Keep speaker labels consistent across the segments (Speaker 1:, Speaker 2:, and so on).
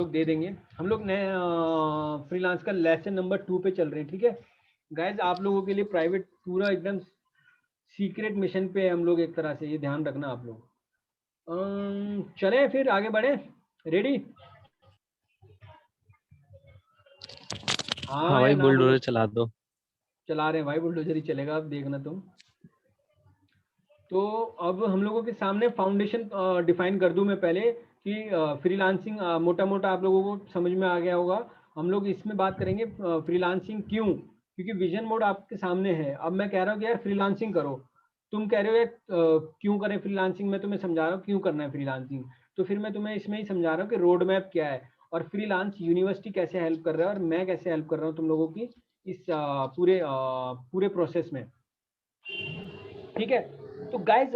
Speaker 1: लोग दे देंगे। हम लोग नए फ्रीलांस का लेसन नंबर 2 पे चल रहे हैं, ठीक है गाइज। आप लोगों के लिए प्राइवेट पूरा एकदम सीक्रेट मिशन पे हम लोग, एक तरह से ये ध्यान रखना आप लोग। चलें फिर आगे बढ़े, रेडी?
Speaker 2: हाँ
Speaker 1: हाँ या
Speaker 2: भाई,
Speaker 1: ना बोलो।
Speaker 2: बुलडोजर चला दो।
Speaker 1: चला रहे हैं भाई, बुलडोजर ही चलेगा, अब देखना तुम। तो अब हम लोगों के सामने फाउंडेशन डिफाइन कर दूं मैं पहले, कि फ्रीलांसिंग मोटा मोटा आप लोगों को समझ में आ गया होगा। हम लोग इसमें बात करेंगे फ्रीलांसिंग क्यों, क्योंकि विजन मोड आपके सामने है। अब मैं कह रहा हूँ कि यार फ्रीलांसिंग करो, तुम कह रहे हो यार क्यों करें फ्रीलांसिंग, मैं तुम्हें समझा रहा हूँ क्यों करना है फ्रीलांसिंग। तो फिर मैं तुम्हें इसमें ही समझा रहा हूँ कि रोड मैप क्या है, और फ्रीलांस यूनिवर्सिटी कैसे हेल्प कर रहा है, और मैं कैसे हेल्प कर रहा हूँ तुम लोगों की इस पूरे प्रोसेस में, ठीक है। तो गाइज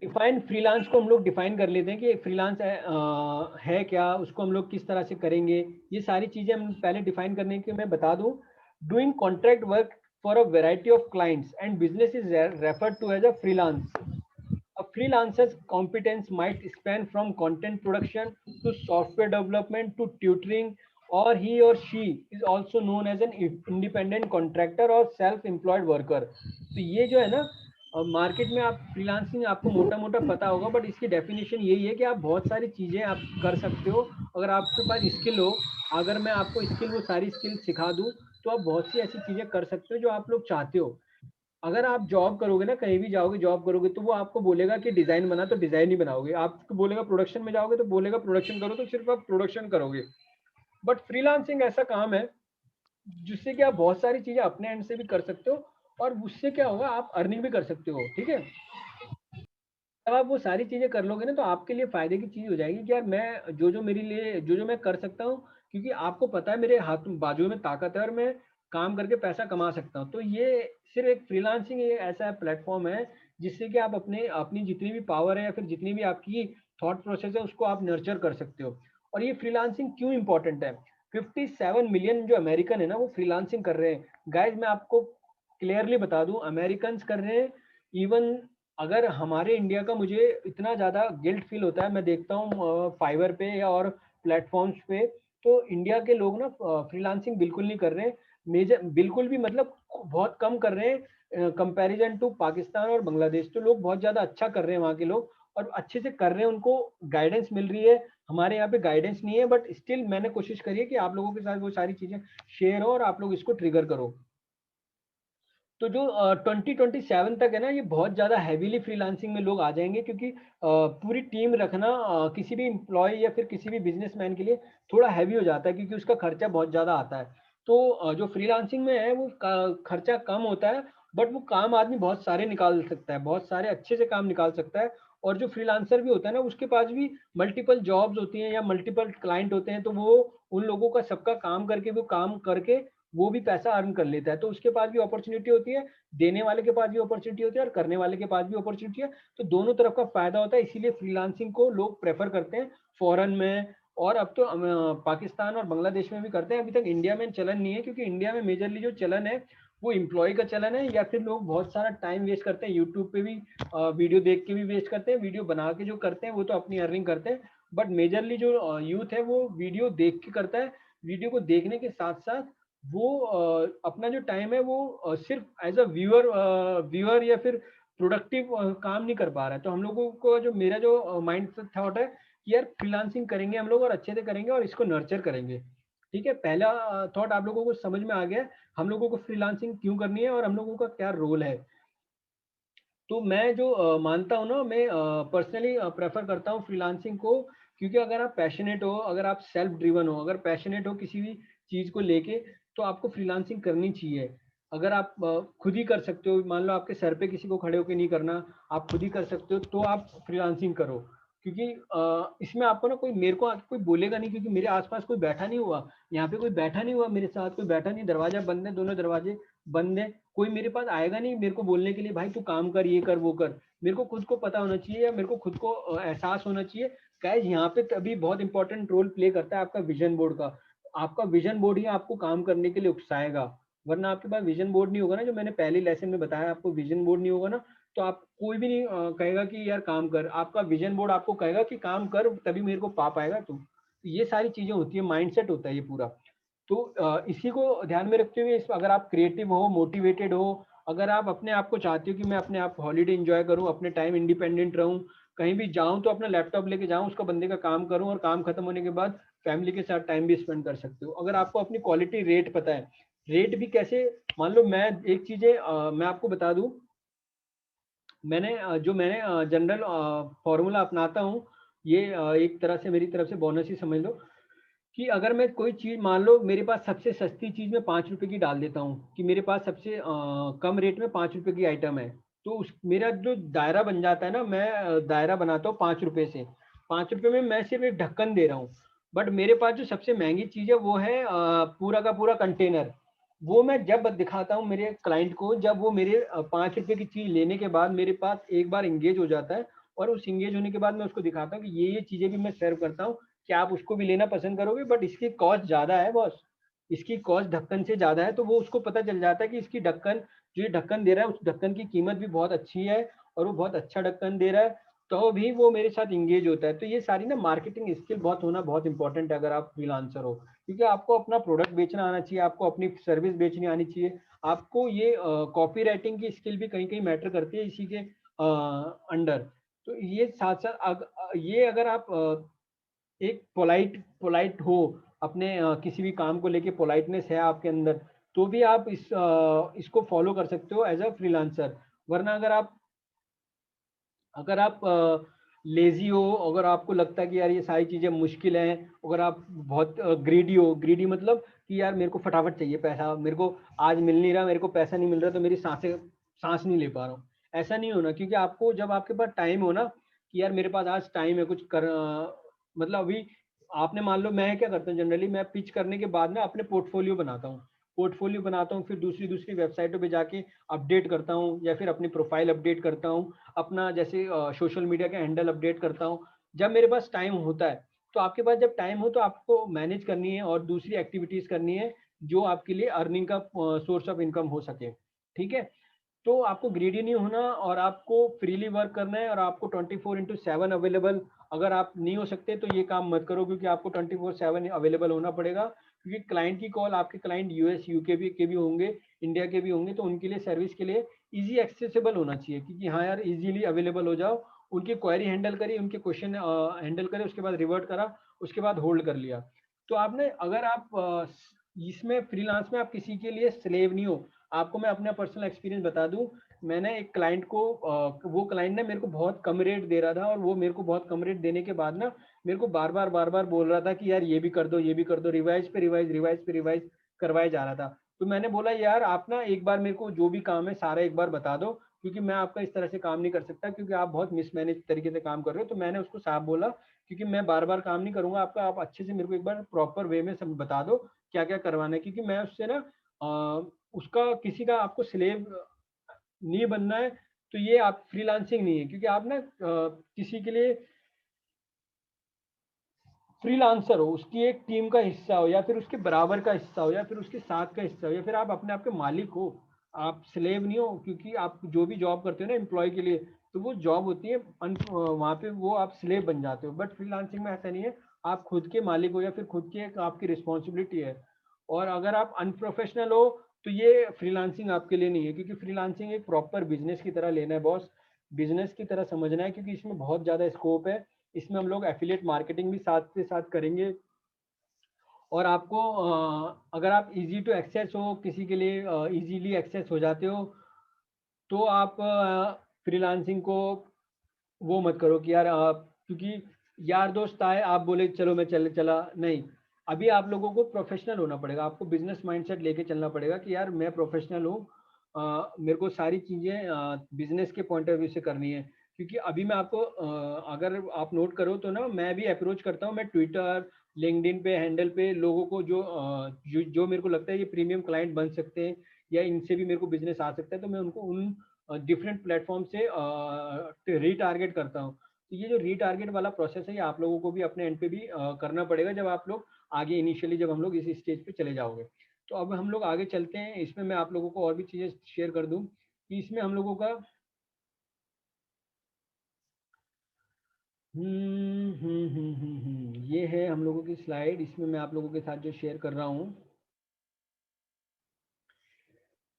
Speaker 1: डिफाइन फ्रीलांस को हम लोग डिफाइन कर लेते हैं कि फ्रीलांस है क्या, उसको हम लोग किस तरह से करेंगे। ये सारी चीजें हम पहले डिफाइन करने के मैं बता दूं। Doing contract work for a variety of clients and business is referred to as a freelance. A freelancer's competence might span from content production to software development to tutoring, or he or she is also known as an independent contractor or self-employed worker. तो ये जो है ना, market में आप freelancing आपको मोटा मोटा पता होगा, बट इसकी डेफिनेशन यही है कि आप बहुत सारी चीज़ें आप कर सकते हो। अगर आपके पास स्किल हो, अगर मैं आपको स्किल वो सारी स्किल सिखा दूँ, तो आप बहुत सी ऐसी चीज़ें कर सकते हो जो आप लोग चाहते हो। अगर आप जॉब करोगे ना, कहीं भी जाओगे जॉब करोगे, तो वो आपको बोलेगा कि डिजाइन बना, तो डिजाइन ही बनाओगे। आपको बोलेगा प्रोडक्शन में जाओगे, तो बोलेगा प्रोडक्शन करो, तो सिर्फ आप प्रोडक्शन करोगे। बट फ्रीलांसिंग ऐसा काम है जिससे कि आप बहुत सारी चीजें अपने एंड से भी कर सकते हो, और उससे क्या होगा, आप अर्निंग भी कर सकते हो, ठीक है। जब आप वो सारी चीजें कर लोगे ना, तो आपके लिए फायदे की चीज हो जाएगी कि यार मैं जो जो मेरे लिए जो जो मैं कर सकता हूँ, क्योंकि आपको पता है मेरे हाथ बाजू में ताकत है, और मैं काम करके पैसा कमा सकता हूँ। तो ये सिर्फ एक फ्रीलांसिंग एक ऐसा प्लेटफॉर्म है जिससे कि आप अपने अपनी जितनी भी पावर है या फिर जितनी भी आपकी थॉट प्रोसेस है, उसको आप नर्चर कर सकते हो। और ये फ्रीलांसिंग क्यों इंपॉर्टेंट है? 57 मिलियन जो अमेरिकन है ना, वो फ्रीलांसिंग कर रहे हैं। गाइज मैं आपको क्लियरली बता दूं, अमेरिकन कर रहे हैं। इवन अगर हमारे इंडिया का, मुझे इतना ज़्यादा गिल्ट फील होता है, मैं देखता हूँ फाइवर पे या और प्लेटफॉर्म्स पे, तो इंडिया के लोग ना फ्रीलांसिंग बिल्कुल नहीं कर रहे हैं। मेजर बिल्कुल भी, मतलब बहुत कम कर रहे हैं कंपैरिजन टू पाकिस्तान और बांग्लादेश। तो लोग बहुत ज़्यादा अच्छा कर रहे हैं वहाँ के लोग, और अच्छे से कर रहे हैं, उनको गाइडेंस मिल रही है। हमारे यहाँ पे गाइडेंस नहीं है, बट स्टिल मैंने कोशिश करी है कि आप लोगों के साथ वो सारी चीज़ें शेयर हो और आप लोग इसको ट्रिगर करो। तो जो 2027 तक है ना, ये बहुत ज़्यादा हैवीली फ्रीलांसिंग में लोग आ जाएंगे, क्योंकि पूरी टीम रखना किसी भी एम्प्लॉय या फिर किसी भी बिजनेसमैन के लिए थोड़ा हैवी हो जाता है, क्योंकि उसका खर्चा बहुत ज़्यादा आता है। तो जो फ्रीलांसिंग में है वो खर्चा कम होता है, बट वो काम आदमी बहुत सारे निकाल सकता है, बहुत सारे अच्छे से काम निकाल सकता है। और जो फ्रीलांसर भी होता है ना, उसके पास भी मल्टीपल जॉब्स होती हैं या मल्टीपल क्लाइंट होते हैं, तो वो उन लोगों का सबका काम करके, वो काम करके वो भी पैसा अर्न कर लेता है। तो उसके पास भी अपॉर्चुनिटी होती है, देने वाले के पास भी अपॉर्चुनिटी होती है, और करने वाले के पास भी अपॉर्चुनिटी है। तो दोनों तरफ का फायदा होता है, इसीलिए फ्रीलांसिंग को लोग प्रेफर करते हैं फॉरेन में। और अब तो पाकिस्तान और बांग्लादेश में भी करते हैं। अभी तक इंडिया में चलन नहीं है, क्योंकि इंडिया में मेजरली जो चलन है वो एम्प्लॉय का चलन है, या फिर लोग बहुत सारा टाइम वेस्ट करते हैं यूट्यूब पे भी, वीडियो देख के भी वेस्ट करते हैं। वीडियो बना के जो करते हैं वो तो अपनी अर्निंग करते हैं, बट मेजरली जो यूथ है वो वीडियो देख के करता है। वीडियो को देखने के साथ साथ वो अपना जो टाइम है वो सिर्फ एज अ व्यूअर या फिर प्रोडक्टिव काम नहीं कर पा रहा है। तो हम लोगों को जो मेरा जो माइंड थॉट है कि यार फ्रीलांसिंग करेंगे हम लोग, और अच्छे से करेंगे, और इसको नर्चर करेंगे, ठीक है। पहला थॉट आप लोगों को समझ में आ गया है, हम लोगों को फ्रीलांसिंग क्यों करनी है और हम लोगों का क्या रोल है। तो मैं जो मानता हूँ ना, मैं पर्सनली प्रेफर करता हूँ फ्रीलांसिंग को, क्योंकि अगर आप पैशनेट हो, अगर आप सेल्फ ड्रिवन हो, अगर पैशनेट हो किसी भी चीज़ को लेके, तो आपको फ्रीलांसिंग करनी चाहिए। अगर आप खुद ही कर सकते हो, मान लो आपके सर पे किसी को खड़े होकर नहीं करना, आप खुद ही कर सकते हो, तो आप फ्रीलांसिंग करो। क्योंकि इसमें आपको ना कोई, मेरे को कोई बोलेगा नहीं, क्योंकि मेरे आसपास कोई बैठा नहीं हुआ, यहाँ पे कोई बैठा नहीं हुआ, मेरे साथ कोई बैठा नहीं, दरवाजा बंद है, दोनों दरवाजे बंद है। कोई मेरे पास आएगा नहीं मेरे को बोलने के लिए, भाई तू काम कर, ये कर वो कर। मेरे को खुद को पता होना चाहिए, या मेरे को खुद को एहसास होना चाहिए। गाइस यहाँ पे तभी बहुत इंपॉर्टेंट रोल प्ले करता है आपका विजन बोर्ड का। आपका विजन बोर्ड ही आपको काम करने के लिए उकसाएगा। वरना आपके पास विजन बोर्ड नहीं होगा ना, जो मैंने पहले लेसन में बताया, आपको विजन बोर्ड नहीं होगा ना, तो आप कोई भी नहीं कहेगा कि यार काम कर। आपका विजन बोर्ड आपको कहेगा कि काम कर, तभी मेरे को पा पाएगा तू। ये सारी चीजें होती है, माइंडसेट होता है ये पूरा। तो इसी को ध्यान में रखते हुए अगर आप क्रिएटिव हो, मोटिवेटेड हो, अगर आप अपने आप को चाहते हो कि मैं अपने आप हॉलीडे एंजॉय करूं, अपने टाइम इंडिपेंडेंट रहूं, कहीं भी जाऊं तो अपना लैपटॉप लेके जाऊं, उसका बंदे का काम करूं, और काम खत्म होने के बाद फैमिली के साथ टाइम भी स्पेंड कर सकते हो। अगर आपको अपनी क्वालिटी रेट पता है, रेट भी कैसे, मान लो मैं एक चीजें मैं आपको बता दूं, मैंने मैंने जनरल फॉर्मूला अपनाता हूँ, ये एक तरह से मेरी तरफ से बोनस ही समझ लो, कि अगर मैं कोई चीज, मान लो मेरे पास सबसे सस्ती चीज में 5 रुपए की डाल देता हूँ, कि मेरे पास सबसे कम रेट में 5 रुपए की आइटम है, तो उस मेरा जो दायरा बन जाता है ना, मैं दायरा बनाता हूँ 5 रुपए से। 5 रुपए में मैं सिर्फ एक ढक्कन दे रहा हूँ, बट मेरे पास जो सबसे महंगी चीज है वो है पूरा का पूरा कंटेनर। वो मैं जब दिखाता हूँ मेरे क्लाइंट को, जब वो मेरे 5 रुपए की चीज लेने के बाद मेरे पास एक बार इंगेज हो जाता है, और उस इंगेज होने के बाद मैं उसको दिखाता हूँ कि ये चीजें भी मैं सर्व करता हूँ, कि आप उसको भी लेना पसंद करोगे, बट इसकी कॉस्ट ज्यादा है बॉस, इसकी कॉस्ट ढक्कन से ज्यादा है। तो वो उसको पता चल जाता है कि इसकी ढक्कन, जो ये ढक्कन दे रहा है उस ढक्कन की कीमत भी बहुत अच्छी है, और वो बहुत अच्छा ढक्कन दे रहा है, तो भी वो मेरे साथ इंगेज होता है। तो ये सारी ना मार्केटिंग स्किल बहुत होना बहुत इंपॉर्टेंट है अगर आप फ्रीलांसर हो, क्योंकि आपको अपना प्रोडक्ट बेचना आना चाहिए, आपको अपनी सर्विस बेचनी आनी चाहिए, आपको ये कॉपी राइटिंग की स्किल भी कहीं कहीं मैटर करती है इसी के अंडर। तो ये साथ साथ ये अगर आप एक पोलाइट पोलाइट हो, अपने किसी भी काम को लेके पोलाइटनेस है आपके अंदर, तो भी आप इसको फॉलो कर सकते हो एज अ फ्रीलांसर। वरना अगर आप लेजी हो, अगर आपको लगता है कि यार ये सारी चीजें मुश्किल हैं, अगर आप बहुत ग्रीडी हो, ग्रीडी मतलब कि यार मेरे को फटाफट चाहिए पैसा, मेरे को आज मिल नहीं रहा, मेरे को पैसा नहीं मिल रहा, तो मेरी सांस नहीं ले पा रहा हूँ, ऐसा नहीं होना। क्योंकि आपको जब आपके पास टाइम हो ना, कि यार मेरे पास आज टाइम है कुछ कर मतलब अभी आपने मान लो, मैं क्या करता हूँ जनरली, मैं पिच करने के बाद ना अपने पोर्टफोलियो बनाता हूँ, पोर्टफोलियो बनाता हूँ, फिर दूसरी दूसरी वेबसाइटों पे जाके अपडेट करता हूँ, या फिर अपनी प्रोफाइल अपडेट करता हूँ, अपना जैसे सोशल मीडिया का हैंडल अपडेट करता हूँ, जब मेरे पास टाइम होता है। तो आपके पास जब टाइम हो तो आपको मैनेज करनी है और दूसरी एक्टिविटीज करनी है, जो आपके लिए अर्निंग का सोर्स ऑफ इनकम हो सके। ठीक है, तो आपको ग्रीडी नहीं होना, और आपको फ्रीली वर्क करना है, और आपको 24/7 अवेलेबल, अगर आप नहीं हो सकते तो ये काम मत करो, क्योंकि आपको 24/7 अवेलेबल होना पड़ेगा, क्योंकि क्लाइंट की कॉल, आपके क्लाइंट यूएस यूके के भी होंगे, इंडिया के भी होंगे, तो उनके लिए सर्विस के लिए इजी एक्सेसिबल होना चाहिए, क्योंकि हाँ यार इजीली अवेलेबल हो जाओ, उनकी क्वेरी हैंडल करी, उनके क्वेश्चन हैंडल करे, उसके बाद रिवर्ट करा, उसके बाद होल्ड कर लिया। तो आपने, अगर आप इसमें फ्रीलांस में आप किसी के लिए स्लेव नहीं हो। आपको मैं अपना पर्सनल एक्सपीरियंस बता दूं, मैंने एक क्लाइंट को वो क्लाइंट ने मेरे को बहुत कम रेट दे रहा था, और वो मेरे को बहुत कम रेट देने के बाद ना मेरे को बार बार बोल रहा था कि यार ये भी कर दो, ये भी कर दो, रिवाइज पे रिवाइज, रिवाइज पे रिवाइज करवाए जा रहा था। तो मैंने बोला यार आप ना एक बार मेरे को जो भी काम है सारा एक बार बता दो, क्योंकि मैं आपका इस तरह से काम नहीं कर सकता, क्योंकि आप बहुत मिसमैनेज तरीके से काम कर रहे हो। तो मैंने उसको साफ बोला, क्योंकि मैं बार बार काम नहीं करूंगा आपका, आप अच्छे से मेरे को एक बार प्रॉपर वे में सब बता दो क्या क्या करवाना है, क्योंकि मैं उससे ना उसका किसी का आपको स्लेव नहीं बनना है। तो ये आप फ्रीलांसिंग नहीं है, क्योंकि आप ना किसी के लिए फ्रीलांसर हो, उसकी एक टीम का हिस्सा हो, या फिर उसके बराबर का हिस्सा हो, या फिर उसके साथ का हिस्सा हो, या फिर आप अपने आप के मालिक हो, आप स्लेव नहीं हो। क्योंकि आप जो भी जॉब करते हो ना एम्प्लॉय के लिए, तो वो जॉब होती है, वहां पे वो आप स्लेव बन जाते हो, बट फ्रीलांसिंग में ऐसा नहीं है, आप खुद के मालिक हो, या फिर खुद की एक आपकी रिस्पॉन्सिबिलिटी है। और अगर आप अनप्रोफेशनल हो तो ये फ्रीलांसिंग आपके लिए नहीं है, क्योंकि फ्रीलांसिंग एक प्रॉपर बिजनेस की तरह लेना है बॉस, बिजनेस की तरह समझना है, क्योंकि इसमें बहुत ज्यादा स्कोप है। इसमें हम लोग एफिलिएट मार्केटिंग भी साथ के साथ करेंगे। और आपको अगर आप इजी टू एक्सेस हो, किसी के लिए इजीली एक्सेस हो जाते हो, तो आप फ्रीलांसिंग को वो मत करो कि यार आप, क्योंकि यार दोस्त आए आप बोले चलो मैं चला नहीं। अभी आप लोगों को प्रोफेशनल होना पड़ेगा, आपको बिजनेस माइंडसेट लेके चलना पड़ेगा कि यार मैं प्रोफेशनल हूँ, मेरे को सारी चीज़ें बिजनेस के पॉइंट ऑफ व्यू से करनी है। क्योंकि अभी मैं आपको अगर आप नोट करो तो ना, मैं भी अप्रोच करता हूँ, मैं ट्विटर लिंक्डइन पे हैंडल पे लोगों को, जो मेरे को लगता है ये प्रीमियम क्लाइंट बन सकते हैं, या इनसे भी मेरे को बिजनेस आ सकता है, तो मैं उनको उन डिफरेंट प्लेटफॉर्म से रीटारगेट करता हूँ। तो ये जो रीटारगेट वाला प्रोसेस है, ये आप लोगों को भी अपने एंड पे भी करना पड़ेगा, जब आप लोग आगे इनिशियली जब हम लोग इस स्टेज पे चले जाओगे। तो अब हम लोग आगे चलते हैं, इसमें मैं आप लोगों को और भी चीज़ें शेयर कर दूं, कि इसमें हम लोगों का ये है हम लोगों की स्लाइड, इसमें मैं आप लोगों के साथ जो शेयर कर रहा हूँ।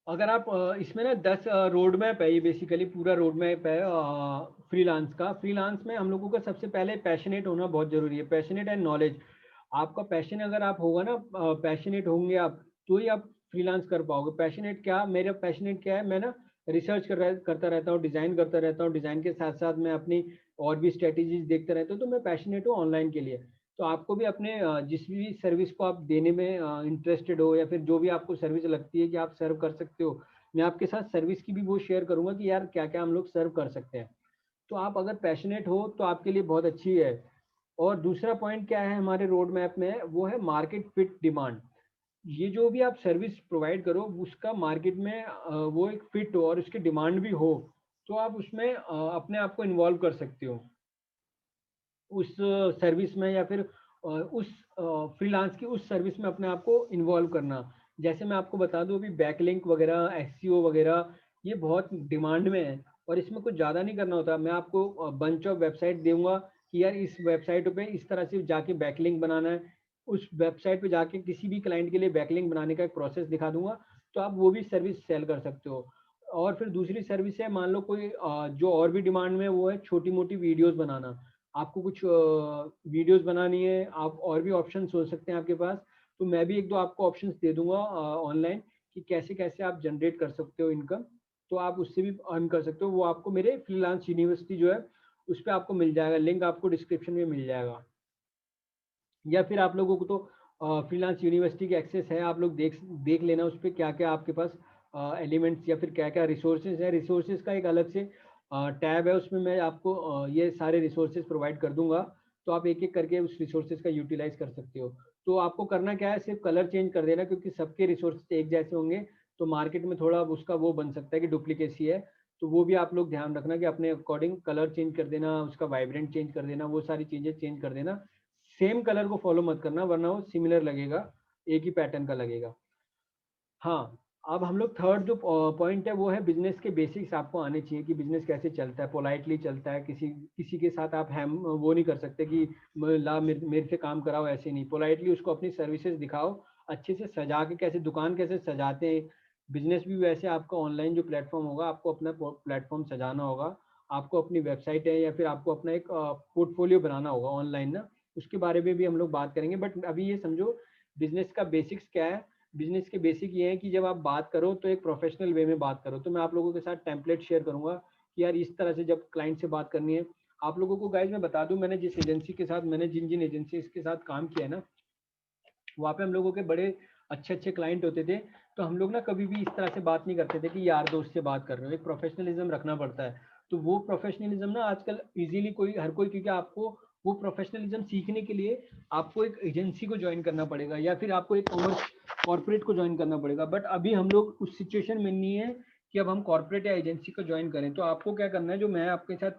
Speaker 1: अगर आप इसमें ना 10 रोड मैप है, ये बेसिकली पूरा रोड मैप है फ्रीलांस का। फ्रीलांस में हम लोगों का सबसे पहले पैशनेट होना बहुत जरूरी है, पैशनेट एंड नॉलेज। आपका पैशन अगर आप होगा ना, पैशनेट होंगे आप, तो ही आप फ्रीलांस कर पाओगे। पैशनेट क्या, मेरा पैशनेट क्या है, मैं ना रिसर्च करता रहता हूँ, डिजाइन करता रहता हूँ, डिजाइन के साथ साथ मैं अपनी और भी स्ट्रेटेजीज देखता रहता हूँ, तो मैं पैशनेट हूँ ऑनलाइन के लिए। तो आपको भी अपने जिस भी सर्विस को आप देने में इंटरेस्टेड हो, या फिर जो भी आपको सर्विस लगती है कि आप सर्व कर सकते हो, मैं आपके साथ सर्विस की भी वो शेयर करूंगा कि यार क्या क्या हम लोग सर्व कर सकते हैं। तो आप अगर पैशनेट हो तो आपके लिए बहुत अच्छी है। और दूसरा पॉइंट क्या है हमारे रोड मैप में, वो है मार्केट फिट डिमांड। ये जो भी आप सर्विस प्रोवाइड करो उसका मार्केट में वो एक फिट हो और उसकी डिमांड भी हो, तो आप उसमें अपने आप को इन्वॉल्व कर सकते हो उस सर्विस में, या फिर उस फ्रीलांस की उस सर्विस में अपने आप को इन्वॉल्व करना। जैसे मैं आपको बता दूं, अभी बैकलिंक वगैरह, एसईओ वगैरह, ये बहुत डिमांड में है और इसमें कुछ ज़्यादा नहीं करना होता। मैं आपको बंच ऑफ वेबसाइट दूंगा कि यार इस वेबसाइट पे इस तरह से जाके बैकलिंक बनाना है, उस वेबसाइट पे जाके किसी भी क्लाइंट के लिए बैकलिंक बनाने का एक प्रोसेस दिखा दूंगा, तो आप वो भी सर्विस सेल कर सकते हो। और फिर दूसरी सर्विस है, मान लो कोई जो और भी डिमांड में है, वो है छोटी मोटी वीडियोस बनाना। आपको कुछ वीडियोस बनानी है, आप और भी ऑप्शन सोच सकते हैं आपके पास, तो मैं भी एक दो आपको ऑप्शंस दे दूंगा ऑनलाइन कि कैसे कैसे आप जनरेट कर सकते हो इनकम। तो आप उससे भी अर्न कर सकते हो। वो आपको मेरे फ्रीलांस यूनिवर्सिटी जो है उस पर आपको मिल जाएगा, लिंक आपको डिस्क्रिप्शन में मिल जाएगा। या फिर आप लोगों को तो फ्रीलांस यूनिवर्सिटी की एक्सेस है, आप लोग देख देख लेना उस पर क्या क्या आपके पास एलिमेंट्स या फिर क्या क्या रिसोर्सेज है। रिसोर्सेज का एक अलग से टैब है, उसमें मैं आपको ये सारे रिसोर्सेज प्रोवाइड कर दूंगा, तो आप एक एक करके उस रिसोर्सेज का यूटिलाइज कर सकते हो। तो आपको करना क्या है, सिर्फ कलर चेंज कर देना, क्योंकि सबके रिसोर्सेज एक जैसे होंगे तो मार्केट में थोड़ा उसका वो बन सकता है कि डुप्लीकेसी है। तो वो भी आप लोग ध्यान रखना कि अपने अकॉर्डिंग कलर चेंज कर देना, उसका वाइब्रेंट चेंज कर देना, वो सारी चीज़ें चेंज कर देना। सेम कलर को फॉलो मत करना, वरना वो सिमिलर लगेगा, एक ही पैटर्न का लगेगा। हाँ, अब हम लोग थर्ड जो पॉइंट है वो है बिजनेस के बेसिक्स आपको आने चाहिए कि बिजनेस कैसे चलता है, पोलाइटली चलता है। किसी किसी के साथ आप हम वो नहीं कर सकते कि ला मेरे से काम कराओ, ऐसे नहीं। पोलाइटली उसको अपनी सर्विसेज दिखाओ, अच्छे से सजा के, कैसे दुकान कैसे सजाते हैं, बिजनेस भी वैसे आपका ऑनलाइन जो प्लेटफॉर्म होगा आपको अपना प्लेटफॉर्म सजाना होगा। आपको अपनी वेबसाइट है या फिर आपको अपना एक पोर्टफोलियो बनाना होगा ऑनलाइन ना, उसके बारे में भी हम लोग बात करेंगे। बट अभी ये समझो बिजनेस का बेसिक्स क्या है। बिजनेस के बेसिक ये है कि जब आप बात करो तो एक प्रोफेशनल वे में बात करो। तो मैं आप लोगों के साथ टेम्पलेट शेयर करूंगा कि यार इस तरह से जब क्लाइंट से बात करनी है। आप लोगों को गाइज मैं बता दूं, मैंने जिस एजेंसी के साथ, मैंने जिन जिन एजेंसी के साथ काम किया है ना, वहाँ पे हम लोगों के बड़े अच्छे अच्छे क्लाइंट होते थे। तो हम लोग ना कभी भी इस तरह से बात नहीं करते थे कि यार दोस्त से बात कर रहे हो, एक प्रोफेशनलिज्म रखना पड़ता है। तो वो प्रोफेशनलिज्म ना आजकल इजीली कोई, हर कोई, क्योंकि आपको वो प्रोफेशनलिज्म सीखने के लिए आपको एक एजेंसी को ज्वाइन करना पड़ेगा या फिर आपको एक कॉर्पोरेट को ज्वाइन करना पड़ेगा। बट अभी हम लोग उस सिचुएशन में नहीं है कि अब हम कॉर्पोरेट या एजेंसी को ज्वाइन करें। तो आपको क्या करना है, जो मैं आपके साथ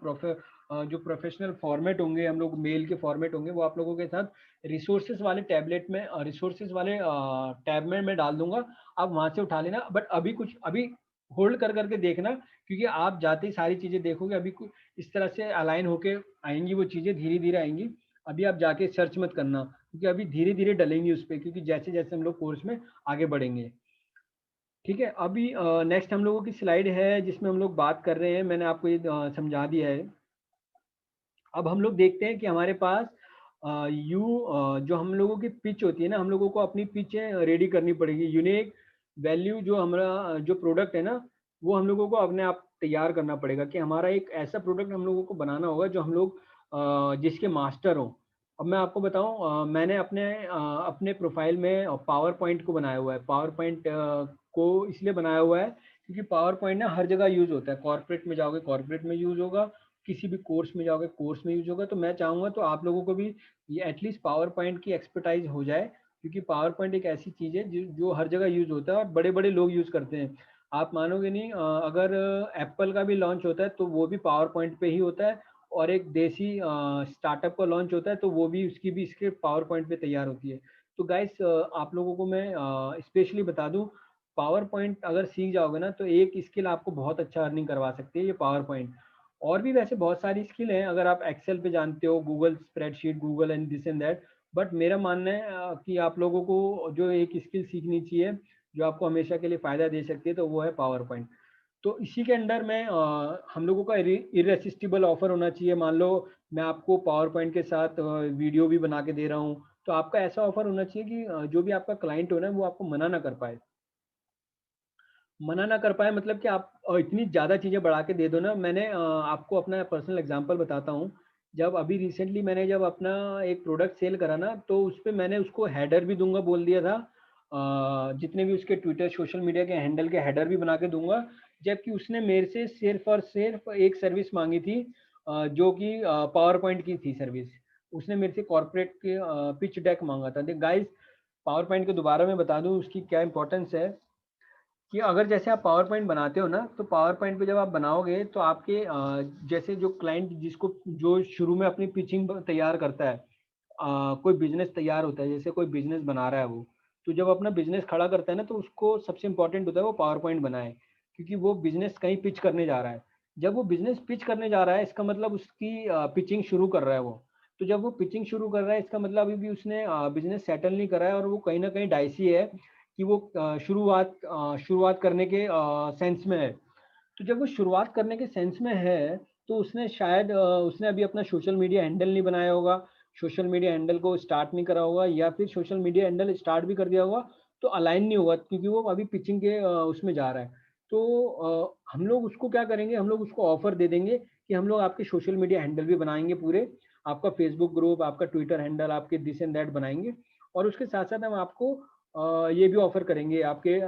Speaker 1: जो प्रोफेशनल फॉर्मेट होंगे, हम लोग मेल के फॉर्मेट होंगे, वो आप लोगों के साथ रिसोर्सेज वाले टैबलेट में, रिसोर्सेज वाले टैब में मैं डाल दूंगा, आप वहां से उठा लेना। बट अभी कुछ, अभी होल्ड कर करके देखना, क्योंकि आप जाते ही सारी चीजें देखोगे, अभी कुछ इस तरह से अलाइन होके आएंगी, वो चीजें धीरे धीरे आएंगी। अभी आप जाके सर्च मत करना, क्योंकि अभी धीरे धीरे डलेंगी उस पर, क्योंकि जैसे जैसे हम लोग कोर्स में आगे बढ़ेंगे। ठीक है, अभी नेक्स्ट हम लोगों की स्लाइड है जिसमें हम लोग बात कर रहे हैं, मैंने आपको ये समझा दिया है। अब हम लोग देखते हैं कि हमारे पास जो हम लोगों की पिच होती है ना, हम लोगों को अपनी पिच रेडी करनी पड़ेगी। यूनिक वैल्यू जो हमारा जो प्रोडक्ट है ना, वो हम लोगों को अपने आप तैयार करना पड़ेगा कि हमारा एक ऐसा प्रोडक्ट हम लोगों को बनाना होगा जो हम लोग जिसके मास्टर हों। अब मैं आपको बताऊं, मैंने अपने प्रोफाइल में पावर पॉइंट को बनाया हुआ है। पावर पॉइंट को इसलिए बनाया हुआ है क्योंकि पावर पॉइंट ना हर जगह यूज होता है। कॉर्पोरेट में जाओगे कॉर्पोरेट में यूज होगा, किसी भी कोर्स में जाओगे कोर्स में यूज होगा। तो मैं चाहूंगा तो आप लोगों को भी ये एटलीस्ट पावर पॉइंट की एक्सपर्टाइज हो जाए, क्योंकि पावर पॉइंट एक ऐसी चीज है जो हर जगह यूज होता है और बड़े बड़े लोग यूज करते हैं। आप मानोगे नहीं, अगर एप्पल का भी लॉन्च होता है तो वो भी पावर पॉइंट पे ही होता है, और एक देसी स्टार्टअप का लॉन्च होता है तो वो भी, उसकी भी स्क्रिप्ट पावर पॉइंट पे तैयार होती है। तो गाइस आप लोगों को मैं स्पेशली बता दूं, पावर पॉइंट अगर सीख जाओगे ना तो एक स्किल आपको बहुत अच्छा अर्निंग करवा सकती है ये पावर पॉइंट। और भी वैसे बहुत सारी स्किल हैं, अगर आप एक्सेल पे जानते हो, Google spreadsheet, Google and this and that, but मेरा मानना है कि आप लोगों को जो एक स्किल सीखनी चाहिए जो आपको हमेशा के लिए फ़ायदा दे सकती है, तो वो है पावर पॉइंट। तो इसी के अंडर में हम लोगों का इरेसिस्टिबल ऑफर होना चाहिए। मान लो मैं आपको पावर पॉइंट के साथ वीडियो भी बना के दे रहा हूँ, तो आपका ऐसा ऑफर होना चाहिए कि जो भी आपका क्लाइंट हो ना, वो आपको मना ना कर पाए। मना ना कर पाए मतलब कि आप इतनी ज़्यादा चीज़ें बढ़ा के दे दो ना। मैंने आपको अपना पर्सनल एग्जांपल बताता हूँ। जब अभी रिसेंटली मैंने जब अपना एक प्रोडक्ट सेल करा ना, तो उसपे मैंने उसको हेडर भी दूँगा बोल दिया था। जितने भी उसके ट्विटर, सोशल मीडिया के हैंडल के हेडर भी बना के दूँगा। जबकि उसने मेरे से सिर्फ़ और सिर्फ़ एक सर्विस माँगी थी, जो कि पावर पॉइंट की थी सर्विस। उसने मेरे से कॉर्पोरेट के पिच डेक माँगा था। गाइज़, पावर पॉइंट को दोबारा मैं बता दूँ उसकी क्या इम्पोर्टेंस है। कि अगर जैसे आप पावर पॉइंट बनाते हो ना, तो पावर पॉइंट पे जब आप बनाओगे तो आपके जैसे जो क्लाइंट जिसको जो शुरू में अपनी पिचिंग तैयार करता है, कोई बिजनेस तैयार होता है, जैसे कोई बिजनेस बना रहा है वो, तो जब अपना बिजनेस खड़ा करता है ना, तो उसको सबसे इंपॉर्टेंट होता है वो पावर पॉइंट बनाए, क्योंकि वो बिजनेस कहीं पिच करने जा रहा है। जब वो बिजनेस पिच करने जा रहा है, इसका मतलब उसकी पिचिंग शुरू कर रहा है वो। तो जब वो पिचिंग शुरू कर रहा है, इसका मतलब अभी भी उसने बिजनेस सेटल नहीं करा है, और वो कहीं ना कहीं डाइसी है कि वो शुरुआत करने के सेंस में है। तो जब वो शुरुआत करने के सेंस में है, तो उसने शायद उसने अभी अपना सोशल मीडिया हैंडल नहीं बनाया होगा, सोशल मीडिया हैंडल को स्टार्ट नहीं करा होगा, या फिर सोशल मीडिया हैंडल स्टार्ट भी कर दिया होगा तो अलाइन नहीं होगा, क्योंकि वो अभी पिचिंग के उसमें जा रहा है। तो हम लोग उसको क्या करेंगे, हम लोग उसको ऑफर दे देंगे कि हम लोग आपके सोशल मीडिया हैंडल भी बनाएंगे पूरे, आपका फेसबुक ग्रुप, आपका ट्विटर हैंडल, आपके दिस एंड दैट बनाएंगे। और उसके साथ साथ हम आपको ये भी ऑफर करेंगे, आपके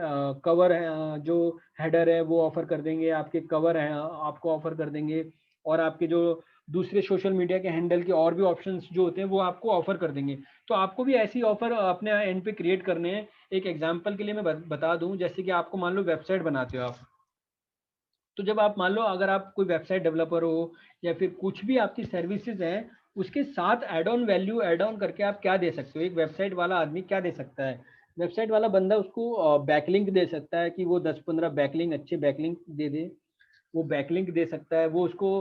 Speaker 1: कवर है, जो हेडर है वो ऑफर कर देंगे, आपके कवर हैं आपको ऑफर कर देंगे, और आपके जो दूसरे सोशल मीडिया के हैंडल के और भी ऑप्शंस जो होते हैं वो आपको ऑफर कर देंगे। तो आपको भी ऐसी ऑफर अपने एंड पे क्रिएट करने हैं। एक एग्जांपल के लिए मैं बता दूं, जैसे कि आपको मान लो वेबसाइट बनाते हो आप, तो जब आप मान लो अगर आप कोई वेबसाइट डेवलपर हो, या फिर कुछ भी आपकी सर्विसेज हैं, उसके साथ add on value add on करके आप क्या दे सकते हो, एक वेबसाइट वाला आदमी क्या दे सकता है, वेबसाइट वाला बंदा उसको बैकलिंक दे सकता है कि वो 10-15 बैकलिंक, अच्छे बैकलिंक दे दे। वो बैकलिंक दे सकता है, वो उसको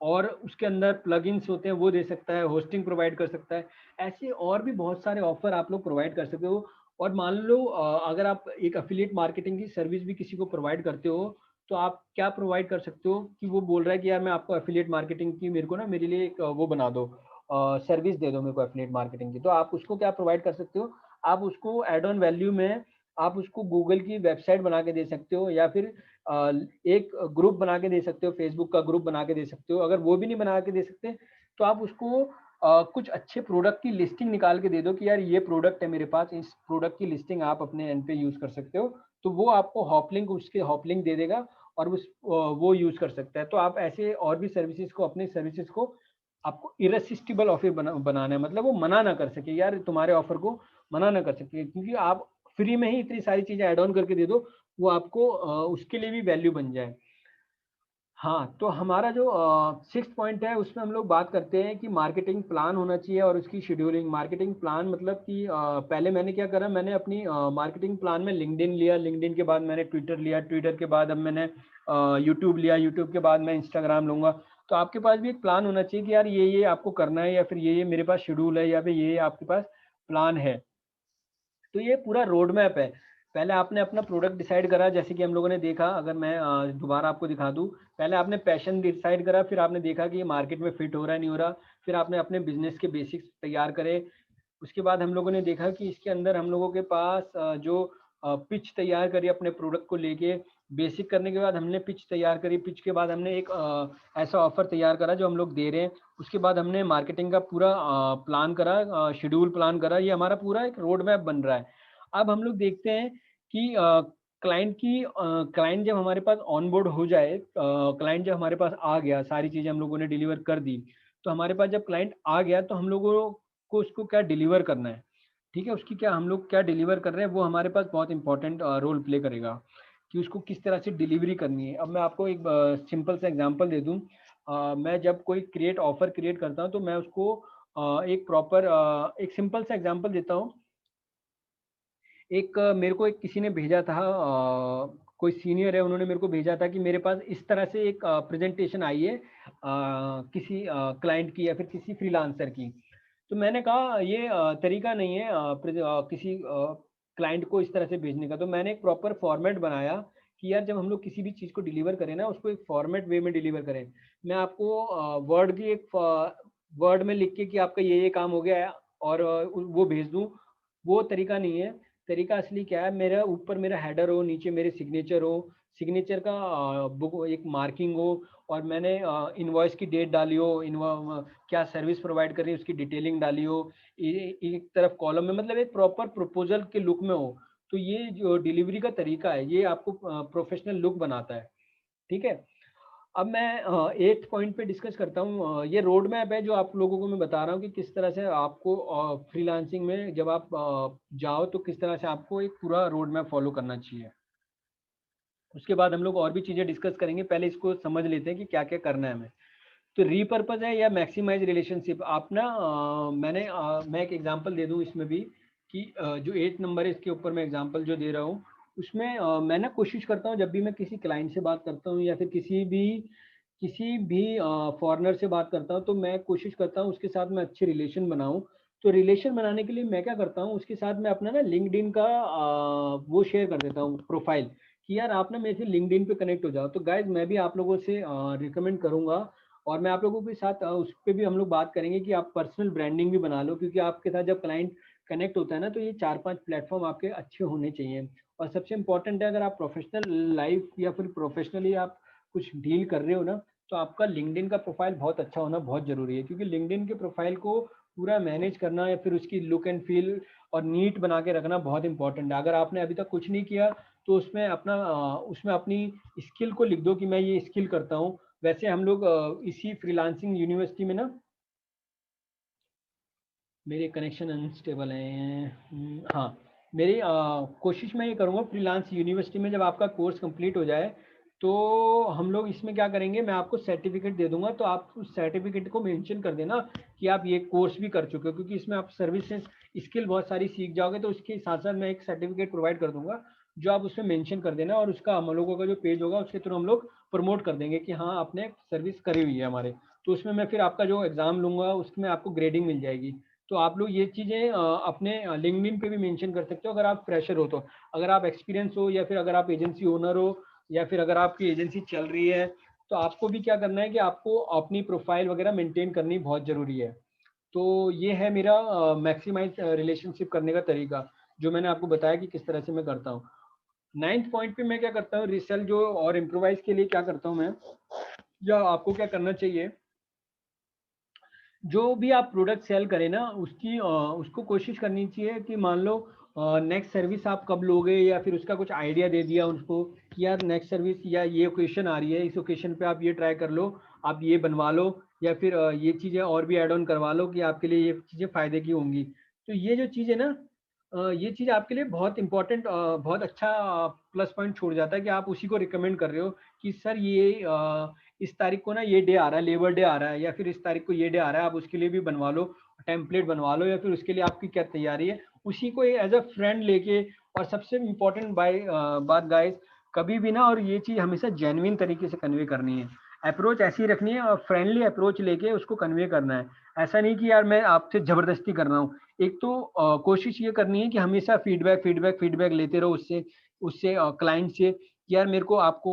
Speaker 1: और उसके अंदर प्लगइन्स होते हैं वो दे सकता है, होस्टिंग प्रोवाइड कर सकता है। ऐसे और भी बहुत सारे ऑफर आप लोग प्रोवाइड कर सकते हो। और मान लो अगर आप एक अफिलिएट मार्केटिंग की सर्विस भी किसी को प्रोवाइड करते हो, तो आप क्या प्रोवाइड कर सकते हो कि वो बोल रहा है कि यार मैं आपको एफिलिएट मार्केटिंग की, मेरे को ना मेरे लिए एक वो बना दो, सर्विस दे दो मेरे को एफिलिएट मार्केटिंग की। तो आप उसको क्या प्रोवाइड कर सकते हो, आप उसको एड ऑन वैल्यू में आप उसको गूगल की वेबसाइट बना के दे सकते हो, या फिर एक ग्रुप बना के दे सकते हो, फेसबुक का ग्रुप बना के दे सकते हो। अगर वो भी नहीं बना के दे सकते, तो आप उसको कुछ अच्छे प्रोडक्ट की लिस्टिंग निकाल के दे दो कि यार ये प्रोडक्ट है मेरे पास, इस प्रोडक्ट की लिस्टिंग आप अपने एंड पे यूज कर सकते हो। तो वो आपको हॉपलिंक, उसके हॉपलिंक दे देगा, और वो यूज कर सकता है। तो आप ऐसे और भी सर्विसेज को, अपने सर्विसेज को आपको इरेसिस्टिबल ऑफर बनाना है, मतलब वो मना ना कर सके, यार तुम्हारे ऑफर को मना ना कर सके, क्योंकि आप फ्री में ही इतनी सारी चीजें ऐड ऑन करके दे दो, वो आपको उसके लिए भी वैल्यू बन जाए। हाँ, तो हमारा जो सिक्स्थ पॉइंट है उसमें हम लोग बात करते हैं कि मार्केटिंग प्लान होना चाहिए और उसकी शेड्यूलिंग। मार्केटिंग प्लान मतलब कि पहले मैंने क्या करा, मैंने अपनी मार्केटिंग प्लान में लिंक्डइन लिया, लिंक्डइन के बाद मैंने ट्विटर लिया, ट्विटर के बाद अब मैंने यूट्यूब लिया, यूट्यूब के बाद मैं इंस्टाग्राम लूंगा। तो आपके पास भी एक प्लान होना चाहिए कि यार ये आपको करना है, या फिर ये मेरे पास शेड्यूल है, या फिर ये आपके पास प्लान है। तो ये पूरा रोड मैप है। पहले आपने अपना प्रोडक्ट डिसाइड करा, जैसे कि हम लोगों ने देखा, अगर मैं दोबारा आपको दिखा दूं, पहले आपने पैशन डिसाइड करा, फिर आपने देखा कि ये मार्केट में फिट हो रहा है नहीं हो रहा, फिर आपने अपने बिजनेस के बेसिक्स तैयार करे। उसके बाद हम लोगों ने देखा कि इसके अंदर हम लोगों के पास जो पिच तैयार करी अपने प्रोडक्ट को लेके, बेसिक करने के बाद हमने पिच तैयार करी, पिच के बाद हमने एक ऐसा ऑफर तैयार करा जो हम लोग दे रहे हैं। उसके बाद हमने मार्केटिंग का पूरा प्लान करा, शेड्यूल प्लान करा, ये हमारा पूरा एक रोड मैप बन रहा है। अब हम लोग देखते हैं कि क्लाइंट जब हमारे पास ऑन बोर्ड हो जाए, क्लाइंट जब हमारे पास आ गया, सारी चीज़ें हम लोगों ने डिलीवर कर दी, तो हमारे पास जब क्लाइंट आ गया तो हम लोगों को उसको क्या डिलीवर करना है, ठीक है, उसकी क्या हम लोग क्या डिलीवर कर रहे हैं, वो हमारे पास बहुत इंपॉर्टेंट रोल प्ले करेगा कि उसको किस तरह से डिलीवरी करनी है। अब मैं आपको एक सिंपल सा एग्जांपल दे दूं। मैं जब कोई ऑफर क्रिएट करता हूं, तो मैं उसको एक प्रॉपर एक सिंपल सा एग्जांपल देता हूं। एक मेरे को एक किसी ने भेजा था कोई सीनियर है, उन्होंने मेरे को भेजा था कि मेरे पास इस तरह से एक प्रेजेंटेशन आई है किसी क्लाइंट की या फिर किसी फ्रीलांसर की। तो मैंने कहा ये तरीका नहीं है किसी क्लाइंट को इस तरह से भेजने का। तो मैंने एक प्रॉपर फॉर्मेट बनाया कि यार जब हम लोग किसी भी चीज़ को डिलीवर करें ना, उसको एक फॉर्मेट वे में डिलीवर करें। मैं आपको वर्ड की एक वर्ड में लिख के कि आपका ये काम हो गया है और वो भेज दूँ, वो तरीका नहीं है। तरीका असली क्या है, मेरा ऊपर मेरा हेडर हो, नीचे मेरे सिग्नेचर हो, सिग्नेचर का बुक एक मार्किंग हो, और मैंने इनवॉइस की डेट डाली हो, क्या सर्विस प्रोवाइड कर रही है उसकी डिटेलिंग डाली हो, एक तरफ कॉलम में, मतलब एक प्रॉपर प्रपोजल के लुक में हो। तो ये जो डिलीवरी का तरीका है, ये आपको प्रोफेशनल लुक बनाता है। ठीक है। अब मैं 8th पॉइंट पे डिस्कस करता हूँ। ये रोड मैप है जो आप लोगों को मैं बता रहा हूँ कि किस तरह से आपको फ्रीलांसिंग में जब आप जाओ तो किस तरह से आपको एक पूरा रोड मैप फॉलो करना चाहिए। उसके बाद हम लोग और भी चीज़ें डिस्कस करेंगे, पहले इसको समझ लेते हैं कि क्या क्या करना है हमें। तो रीपर्पज है या मैक्सिमाइज रिलेशनशिप, आप ना मैं एक एग्जांपल दे दूं इसमें भी कि जो 8 नंबर है इसके ऊपर मैं एग्जांपल जो दे रहा हूँ उसमें मैं ना कोशिश करता हूँ जब भी मैं किसी क्लाइंट से बात करता हूँ या फिर किसी भी फॉरेनर से बात करता हूँ, तो मैं कोशिश करता हूँ उसके साथ मैं अच्छे रिलेशन बनाऊँ। तो रिलेशन बनाने के लिए मैं क्या करता हूँ, उसके साथ मैं अपना ना लिंक्डइन का वो शेयर कर देता हूँ प्रोफाइल, कि यार आप ना मेरे से लिंक्डइन पे कनेक्ट हो जाओ। तो गाइज मैं भी आप लोगों से रिकमेंड करूंगा, और मैं आप लोगों के साथ उस पर भी हम लोग बात करेंगे कि आप पर्सनल ब्रांडिंग भी बना लो, क्योंकि आपके साथ जब क्लाइंट कनेक्ट होता है ना, तो ये 4-5 प्लेटफॉर्म आपके अच्छे होने चाहिए। और सबसे इंपॉर्टेंट है, अगर आप प्रोफेशनल लाइफ या फिर प्रोफेशनली आप कुछ डील कर रहे हो ना, तो आपका लिंक्डइन का प्रोफाइल बहुत अच्छा होना बहुत जरूरी है, क्योंकि लिंक्डइन के प्रोफाइल को पूरा मैनेज करना या फिर उसकी लुक एंड फील और नीट बना के रखना बहुत इंपॉर्टेंट है। अगर आपने अभी तक कुछ नहीं किया तो उसमें अपनी स्किल को लिख दो कि मैं ये स्किल करता हूँ। वैसे हम लोग इसी फ्रीलांसिंग यूनिवर्सिटी में ना, मेरे कनेक्शन अनस्टेबल हैं। हाँ, मेरी कोशिश मैं ये करूँगा फ्रीलांस यूनिवर्सिटी में जब आपका कोर्स कंप्लीट हो जाए, तो हम लोग इसमें क्या करेंगे, मैं आपको सर्टिफिकेट दे दूंगा, तो आप उस सर्टिफिकेट को मेंशन कर देना कि आप ये कोर्स भी कर चुके हो, क्योंकि इसमें आप सर्विसेज स्किल बहुत सारी सीख जाओगे। तो उसके साथ साथ मैं एक सर्टिफिकेट प्रोवाइड कर दूंगा जो आप उसमें मेंशन कर देना, और उसका हम लोगों का जो पेज होगा उसके थ्रू हम लोग प्रमोट कर देंगे कि हाँ आपने सर्विस करी हुई है हमारे। तो उसमें मैं फिर आपका जो एग्जाम लूंगा उसमें आपको ग्रेडिंग मिल जाएगी। तो आप लोग ये चीज़ें अपने लिंक्डइन पे भी मेंशन कर सकते हो, अगर आप फ्रेशर हो तो। अगर आप एक्सपीरियंस हो या फिर अगर आप एजेंसी ओनर हो या फिर अगर आपकी एजेंसी चल रही है, तो आपको भी क्या करना है कि आपको अपनी प्रोफाइल वगैरह मेंटेन करनी बहुत ज़रूरी है। तो ये है मेरा मैक्सिमाइज रिलेशनशिप करने का तरीका, जो मैंने आपको बताया कि किस तरह से मैं करता हूँ। 9th पॉइंट पे मैं क्या करता हूँ, रिसेल जो और इम्प्रोवाइज के लिए क्या करता हूँ मैं, या आपको क्या करना चाहिए, जो भी आप प्रोडक्ट सेल करें ना उसको कोशिश करनी चाहिए कि मान लो नेक्स्ट सर्विस आप कब लोगे, या फिर उसका कुछ आइडिया दे दिया उनको कि यार नेक्स्ट सर्विस या ये ओकेशन आ रही है, इस ओकेशन पे आप ये ट्राई कर लो, आप ये बनवा लो, या फिर ये चीज़ें और भी ऐड ऑन करवा लो कि आपके लिए ये चीज़ें फ़ायदे की होंगी। तो ये जो चीज़ है ना, ये चीज़ आपके लिए बहुत इंपॉर्टेंट, बहुत अच्छा प्लस पॉइंट छोड़ जाता है कि आप उसी को रिकमेंड कर रहे हो कि सर ये इस तारीख को ना ये डे आ रहा है, लेबर डे आ रहा है, या फिर इस तारीख को ये डे आ रहा है, आप उसके लिए भी बनवा लो, टेम्पलेट बनवा लो, या फिर उसके लिए आपकी क्या तैयारी है, उसी को एज अ फ्रेंड लेके। और सबसे इम्पोर्टेंट बात गाइस, कभी भी ना, और ये चीज़ हमेशा जेन्युइन तरीके से कन्वे करनी है, अप्रोच ऐसी रखनी है और फ्रेंडली अप्रोच लेके उसको कन्वे करना है। ऐसा नहीं कि यार मैं आपसे जबरदस्ती कर रहा हूँ। एक तो कोशिश ये करनी है कि हमेशा फीडबैक फीडबैक फीडबैक लेते रहो उससे उससे क्लाइंट से कि यार मेरे को आपको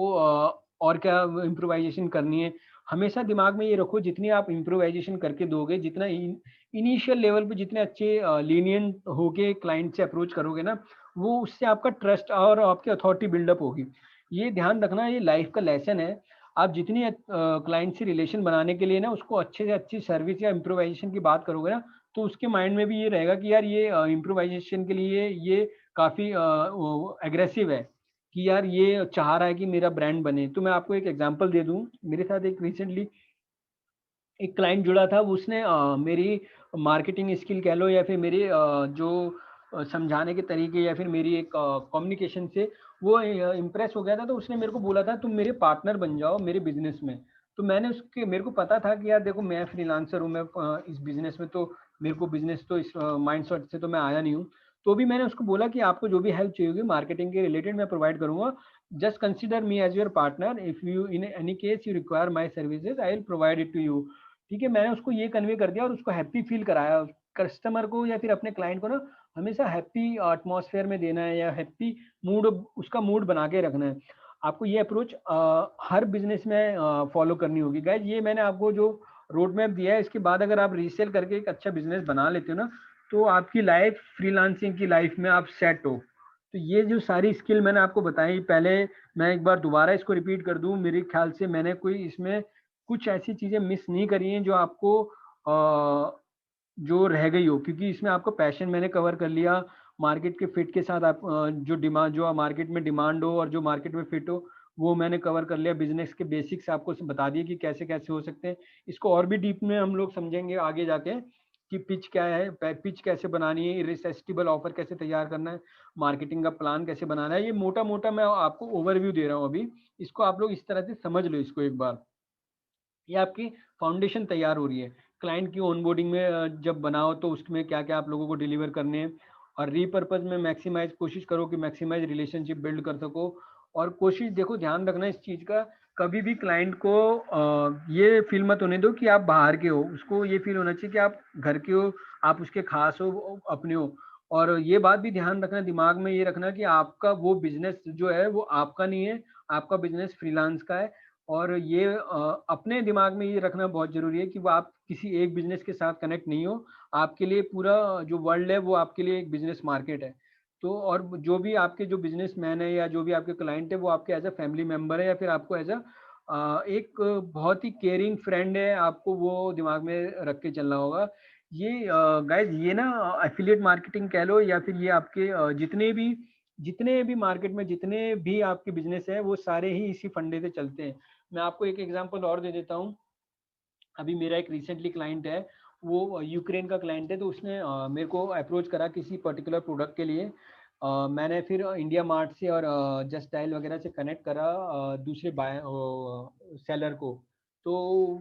Speaker 1: और क्या इम्प्रोवाइजेशन करनी है। हमेशा दिमाग में ये रखो, जितनी आप इम्प्रोवाइजेशन करके दोगे, जितना इनिशियल लेवल पे जितने अच्छे लीनियंट होके क्लाइंट से अप्रोच करोगे ना, वो उससे आपका ट्रस्ट और आपकी अथॉरिटी बिल्डअप होगी। ये ध्यान रखना, ये लाइफ का लेसन है। आप जितनी क्लाइंट से रिलेशन बनाने के लिए ना उसको अच्छे से अच्छी सर्विस या इम्प्रोवाइजेशन की बात करोगे ना, तो उसके माइंड में भी ये रहेगा कि यार ये इम्प्रोवाइजेशन के लिए ये काफ़ी एग्रेसिव है, कि यार ये चाह रहा है कि मेरा ब्रांड बने। तो मैं आपको एक एग्जांपल दे दूं, मेरे साथ एक रिसेंटली एक क्लाइंट जुड़ा था, उसने मेरी मार्केटिंग स्किल कह लो या फिर मेरे जो समझाने के तरीके या फिर मेरी एक कम्युनिकेशन से वो इम्प्रेस हो गया था। तो उसने मेरे को बोला था तुम मेरे पार्टनर बन जाओ मेरे बिजनेस में। तो मैंने उसके मेरे को पता था कि यार देखो मैं फ्रीलांसर हूँ, मैं इस बिजनेस में तो मेरे को बिजनेस तो इस माइंड सेट से तो मैं आया नहीं हूँ। तो भी मैंने उसको बोला कि आपको जो भी हेल्प चाहिए होगी मार्केटिंग के रिलेटेड मैं प्रोवाइड करूंगा, just consider me as your partner, if you in any case you require my services I will provide it to you. ठीक है, मैंने उसको ये कन्वे कर दिया और उसको हैप्पी फील कराया। कस्टमर को या फिर अपने क्लाइंट को ना हमेशा हैप्पी एटमॉस्फेयर में देना है या हैप्पी मूड, उसका मूड बना के रखना है। आपको ये अप्रोच हर बिजनेस में फॉलो करनी होगी गाइज। ये मैंने आपको जो रोड मैप दिया है, इसके बाद अगर आप रीसेल करके एक अच्छा बिजनेस बना लेते हो ना, तो आपकी लाइफ फ्रीलांसिंग की लाइफ में आप सेट हो। तो ये जो सारी स्किल मैंने आपको बताई, पहले मैं एक बार दोबारा इसको रिपीट कर दूं, मेरे ख्याल से मैंने कोई इसमें कुछ ऐसी चीजें मिस नहीं करी हैं जो आपको जो रह गई हो, क्योंकि इसमें आपको पैशन मैंने कवर कर लिया, मार्केट के फिट के साथ आप जो डिमांड, जो मार्केट में डिमांड हो और जो मार्केट में फिट हो वो मैंने कवर कर लिया। बिजनेस के बेसिक्स आपको बता दिए कि कैसे कैसे हो सकते हैं। इसको और भी डीप में हम लोग समझेंगे आगे जाके कि पिच क्या है, पिच कैसे बनानी है, इरिसिस्टिबल ऑफर कैसे तैयार करना है, मार्केटिंग का प्लान कैसे बनाना है। ये मोटा मोटा मैं आपको ओवरव्यू दे रहा हूँ अभी, इसको आप लोग इस तरह से समझ लो इसको एक बार। ये आपकी फाउंडेशन तैयार हो रही है। क्लाइंट की ऑनबोर्डिंग में जब बनाओ तो उसमें क्या क्या आप लोगों को डिलीवर करने हैं, और रीपर्पज में मैक्सिमाइज कोशिश करो कि मैक्सिमाइज रिलेशनशिप बिल्ड कर सको। और कोशिश देखो, ध्यान रखना इस चीज का, कभी भी क्लाइंट को ये फील मत होने दो कि आप बाहर के हो, उसको ये फील होना चाहिए कि आप घर के हो, आप उसके खास हो, अपने हो। और ये बात भी ध्यान रखना, दिमाग में ये रखना कि आपका वो बिजनेस जो है वो आपका नहीं है, आपका बिजनेस फ्रीलांस का है। और ये अपने दिमाग में ये रखना बहुत जरूरी है कि वो आप किसी एक बिजनेस के साथ कनेक्ट नहीं हो, आपके लिए पूरा जो वर्ल्ड है वो आपके लिए एक बिजनेस मार्केट है। तो और जो भी आपके जो बिजनेस मैन है या जो भी आपके क्लाइंट है वो आपके एज अ फैमिली मेंबर है या फिर आपको एज अ एक बहुत ही केयरिंग फ्रेंड है, आपको वो दिमाग में रख के चलना होगा। ये गाइज ये ना एफिलिएट मार्केटिंग कह लो या फिर ये आपके जितने भी मार्केट में जितने भी आपके बिजनेस है वो सारे ही इसी फंडे से चलते हैं। मैं आपको एक एग्जांपल और दे देता हूँ। अभी मेरा एक रिसेंटली क्लाइंट है, वो यूक्रेन का क्लाइंट है, तो उसने मेरे को अप्रोच करा किसी पर्टिकुलर प्रोडक्ट के लिए। मैंने फिर इंडिया मार्ट से और जस्ट डायल वगैरह से कनेक्ट करा दूसरे बाय सेलर को। तो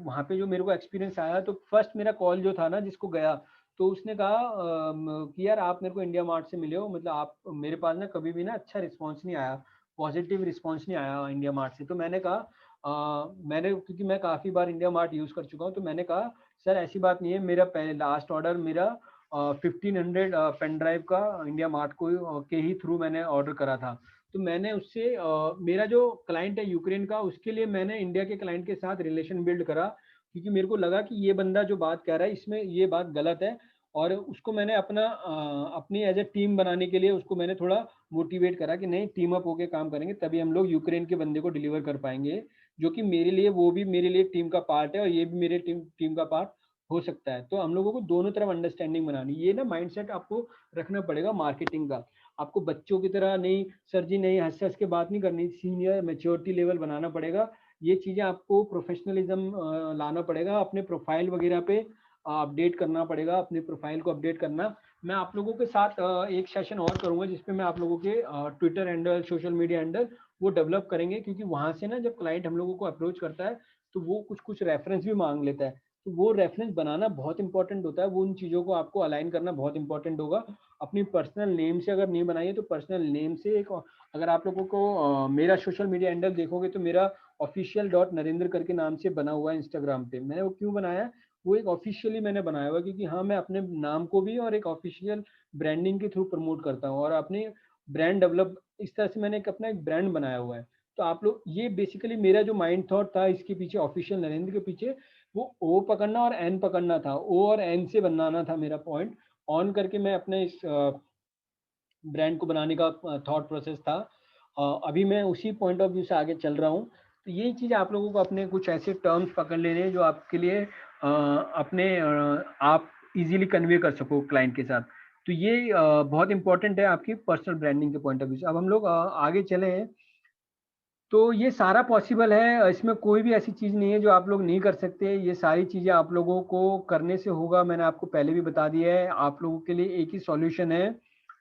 Speaker 1: वहाँ पे जो मेरे को एक्सपीरियंस आया, तो फर्स्ट मेरा कॉल जो था ना जिसको गया, तो उसने कहा कि यार आप मेरे को इंडिया मार्ट से मिले हो, मतलब आप मेरे पास ना कभी भी ना अच्छा रिस्पॉन्स नहीं आया, पॉजिटिव रिस्पॉन्स नहीं आया इंडिया मार्ट से। तो मैंने कहा मैंने, क्योंकि मैं काफ़ी बार इंडिया मार्ट यूज़ कर चुका हूँ, तो मैंने कहा सर ऐसी बात नहीं है, मेरा पहले लास्ट ऑर्डर मेरा 1500 पेन ड्राइव का इंडिया मार्ट को के ही थ्रू मैंने ऑर्डर करा था। तो मैंने उससे मेरा जो क्लाइंट है यूक्रेन का, उसके लिए मैंने इंडिया के क्लाइंट के साथ रिलेशन बिल्ड करा, क्योंकि मेरे को लगा कि ये बंदा जो बात कह रहा है इसमें ये बात गलत है। और उसको मैंने अपनी एज ए टीम बनाने के लिए उसको मैंने थोड़ा मोटिवेट करा कि नहीं, टीम अप होके काम करेंगे तभी हम लोग यूक्रेन के बंदे को डिलीवर कर पाएंगे, जो कि मेरे लिए, वो भी मेरे लिए टीम का पार्ट है और ये भी मेरे टीम का पार्ट हो सकता है। तो हम लोगों को दोनों तरफ अंडरस्टैंडिंग बनानी, ये ना माइंडसेट आपको रखना पड़ेगा मार्केटिंग का। आपको बच्चों की तरह नहीं सर जी नहीं हंस हंस के बात नहीं करनी, सीनियर मैच्योरिटी लेवल बनाना पड़ेगा। ये चीजें आपको प्रोफेशनलिज्म लाना पड़ेगा, अपने प्रोफाइल वगैरह पे अपडेट करना पड़ेगा, अपने प्रोफाइल को अपडेट करना। मैं आप लोगों के साथ एक सेशन और करूंगा जिसपे मैं आप लोगों के Twitter handle, social media handle वो डेवलप करेंगे, क्योंकि वहां से ना जब क्लाइंट हम लोगों को अप्रोच करता है तो वो कुछ कुछ रेफरेंस भी मांग लेता है। तो वो रेफरेंस बनाना बहुत इंपॉर्टेंट होता है, वो उन चीज़ों को आपको अलाइन करना बहुत इंपॉर्टेंट होगा। अपनी पर्सनल नेम से अगर नहीं बनाइए तो पर्सनल नेम से एक, अगर आप लोगों को मेरा सोशल मीडिया हैंडल देखोगे तो मेरा official.narendra करके नाम से बना हुआ है इंस्टाग्राम पे। मैंने वो क्यों बनाया है, वो एक ऑफिशियली मैंने बनाया हुआ है, क्योंकि हाँ मैं अपने नाम को भी और एक ऑफिशियल ब्रांडिंग के थ्रू प्रमोट करता हूँ और अपनी ब्रांड डेवलप, इस तरह से मैंने एक अपना एक ब्रांड बनाया हुआ है। तो आप लोग ये बेसिकली मेरा जो माइंड थॉट था इसके पीछे, ऑफिशियल नरेंद्र के पीछे, वो ओ पकड़ना और एन पकड़ना था, ओ और एन से बनाना था मेरा पॉइंट, ऑन करके मैं अपने इस ब्रांड को बनाने का थॉट प्रोसेस था। अभी मैं उसी पॉइंट ऑफ व्यू से आगे चल रहा हूँ। तो यही चीज़ आप लोगों को अपने कुछ ऐसे टर्म्स पकड़ लेने हैं जो आपके लिए आप इजीली कन्वे कर सको क्लाइंट के साथ। तो ये बहुत इंपॉर्टेंट है आपकी पर्सनल ब्रांडिंग के पॉइंट ऑफ व्यू से। अब हम लोग आगे चले हैं। तो ये सारा पॉसिबल है, इसमें कोई भी ऐसी चीज़ नहीं है जो आप लोग नहीं कर सकते, ये सारी चीज़ें आप लोगों को करने से होगा। मैंने आपको पहले भी बता दिया है, आप लोगों के लिए एक ही सॉल्यूशन है,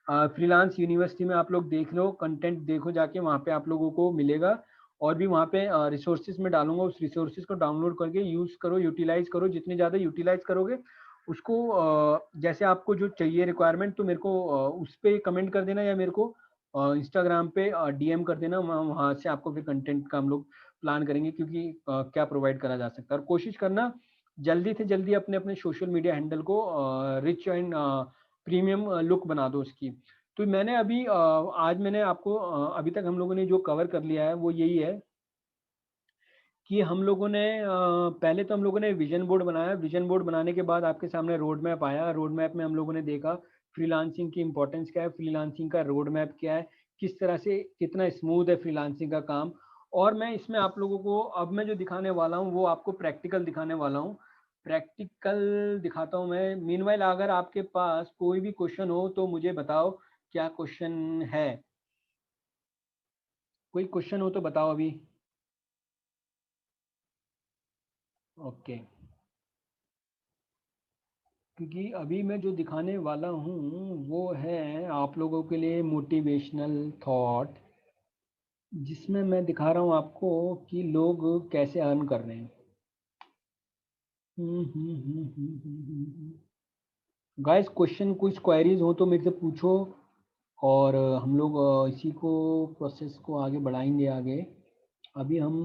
Speaker 1: फ्रीलांस यूनिवर्सिटी में आप लोग देख लो, कंटेंट देखो जाके, वहाँ पे आप लोगों को मिलेगा। और भी वहाँ पे रिसोर्सेज में डालूंगा, उस रिसोर्सेज को डाउनलोड करके यूज़ करो, यूटिलाइज करो, जितनी ज़्यादा यूटिलाइज करोगे उसको जैसे आपको जो चाहिए रिक्वायरमेंट, तो मेरे को उस पे कमेंट कर देना, या मेरे को इंस्टाग्राम पे डीएम कर देना। वहाँ से आपको फिर कंटेंट का हम लोग प्लान करेंगे, क्योंकि क्या प्रोवाइड करा जा सकता है। और कोशिश करना जल्दी से जल्दी अपने अपने सोशल मीडिया हैंडल को रिच एंड प्रीमियम लुक बना दो उसकी। तो मैंने अभी आज मैंने आपको अभी तक हम लोगों ने जो कवर कर लिया है वो यही है कि हम लोगों ने पहले तो हम लोगों ने विजन बोर्ड बनाया। विजन बोर्ड बनाने के बाद आपके सामने रोड मैप आया। रोड मैप में हम लोगों ने देखा फ्रीलांसिंग की इंपॉर्टेंस क्या है, फ्रीलांसिंग का रोड मैप क्या है, किस तरह से कितना स्मूथ है फ्रीलांसिंग का काम। और मैं इसमें आप लोगों को अब मैं जो दिखाने वाला हूँ वो आपको प्रैक्टिकल दिखाने वाला हूँ। प्रैक्टिकल दिखाता हूँ मैं। मीनवाइल अगर आपके पास कोई भी क्वेश्चन हो तो मुझे बताओ, क्या क्वेश्चन है? कोई क्वेश्चन हो तो बताओ अभी। ओके, क्योंकि अभी मैं जो दिखाने वाला हूँ वो है आप लोगों के लिए मोटिवेशनल थॉट, जिसमें मैं दिखा रहा हूँ आपको कि लोग कैसे अर्न कर रहे हैं। गाइस, क्वेश्चन कुछ क्वेरीज हो तो मेरे से पूछो, और हम लोग इसी को प्रोसेस को आगे बढ़ाएंगे आगे। अभी हम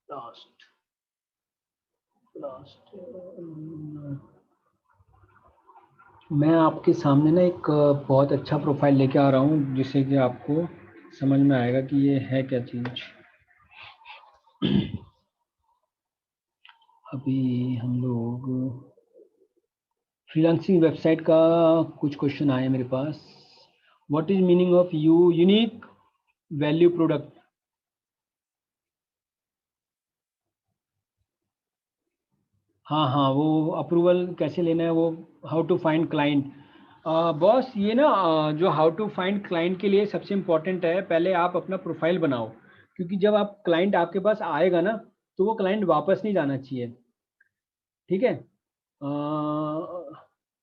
Speaker 1: लास्ट लास्ट मैं आपके सामने ना एक बहुत अच्छा प्रोफाइल लेके आ रहा हूँ, जिससे कि आपको समझ में आएगा कि ये है क्या चीज़। अभी हम लोग फ्रीलांसिंग वेबसाइट का कुछ क्वेश्चन आए मेरे पास। What is meaning of unique value product? हाँ हाँ, वो अप्रूवल कैसे लेना है, वो how to find client. Boss, ये ना जो हाउ टू फाइंड क्लाइंट के लिए सबसे इम्पोर्टेंट है, पहले आप अपना प्रोफाइल बनाओ। क्योंकि जब आप क्लाइंट आपके पास आएगा ना, तो वो क्लाइंट वापस नहीं जाना चाहिए। ठीक है?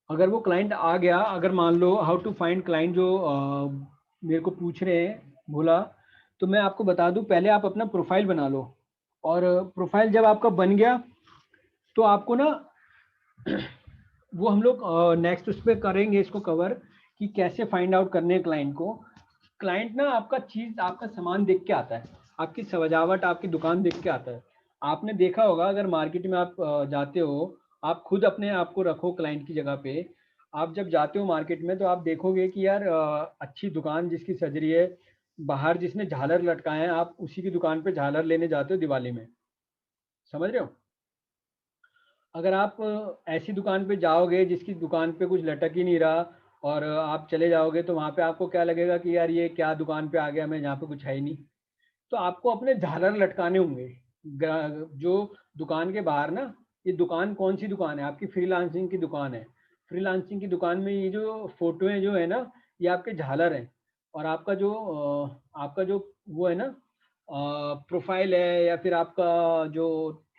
Speaker 1: अगर वो क्लाइंट आ गया, अगर मान लो हाउ टू फाइंड क्लाइंट जो मेरे को पूछ रहे हैं बोला, तो मैं आपको बता दूं, पहले आप अपना प्रोफाइल बना लो। और प्रोफाइल जब आपका बन गया, तो आपको ना वो हम लोग नेक्स्ट उस पर करेंगे इसको कवर, कि कैसे फाइंड आउट करने हैं क्लाइंट को। क्लाइंट ना आपका चीज, आपका सामान देख के आता है, आपकी सजावट, आपकी दुकान देख के आता है। आपने देखा होगा, अगर मार्केट में आप जाते हो, आप खुद अपने आप को रखो क्लाइंट की जगह पे। आप जब जाते हो मार्केट में, तो आप देखोगे कि यार अच्छी दुकान जिसकी सज रही है, बाहर जिसने झालर लटकाए हैं, आप उसी की दुकान पे झालर लेने जाते हो दिवाली में। समझ रहे हो? अगर आप ऐसी दुकान पे जाओगे जिसकी दुकान पे कुछ लटक ही नहीं रहा, और आप चले जाओगे, तो वहां पे आपको क्या लगेगा कि यार ये क्या दुकान पे आ गया मैं, यहाँ पे कुछ है ही नहीं। तो आपको अपने झालर लटकाने होंगे जो दुकान के बाहर ना। ये दुकान कौन सी दुकान है? आपकी फ्रीलांसिंग की दुकान है। फ्रीलांसिंग की दुकान में ये जो फोटोएं जो है ना, ये आपके झालर हैं। और आपका जो वो है ना, प्रोफाइल है, या फिर आपका जो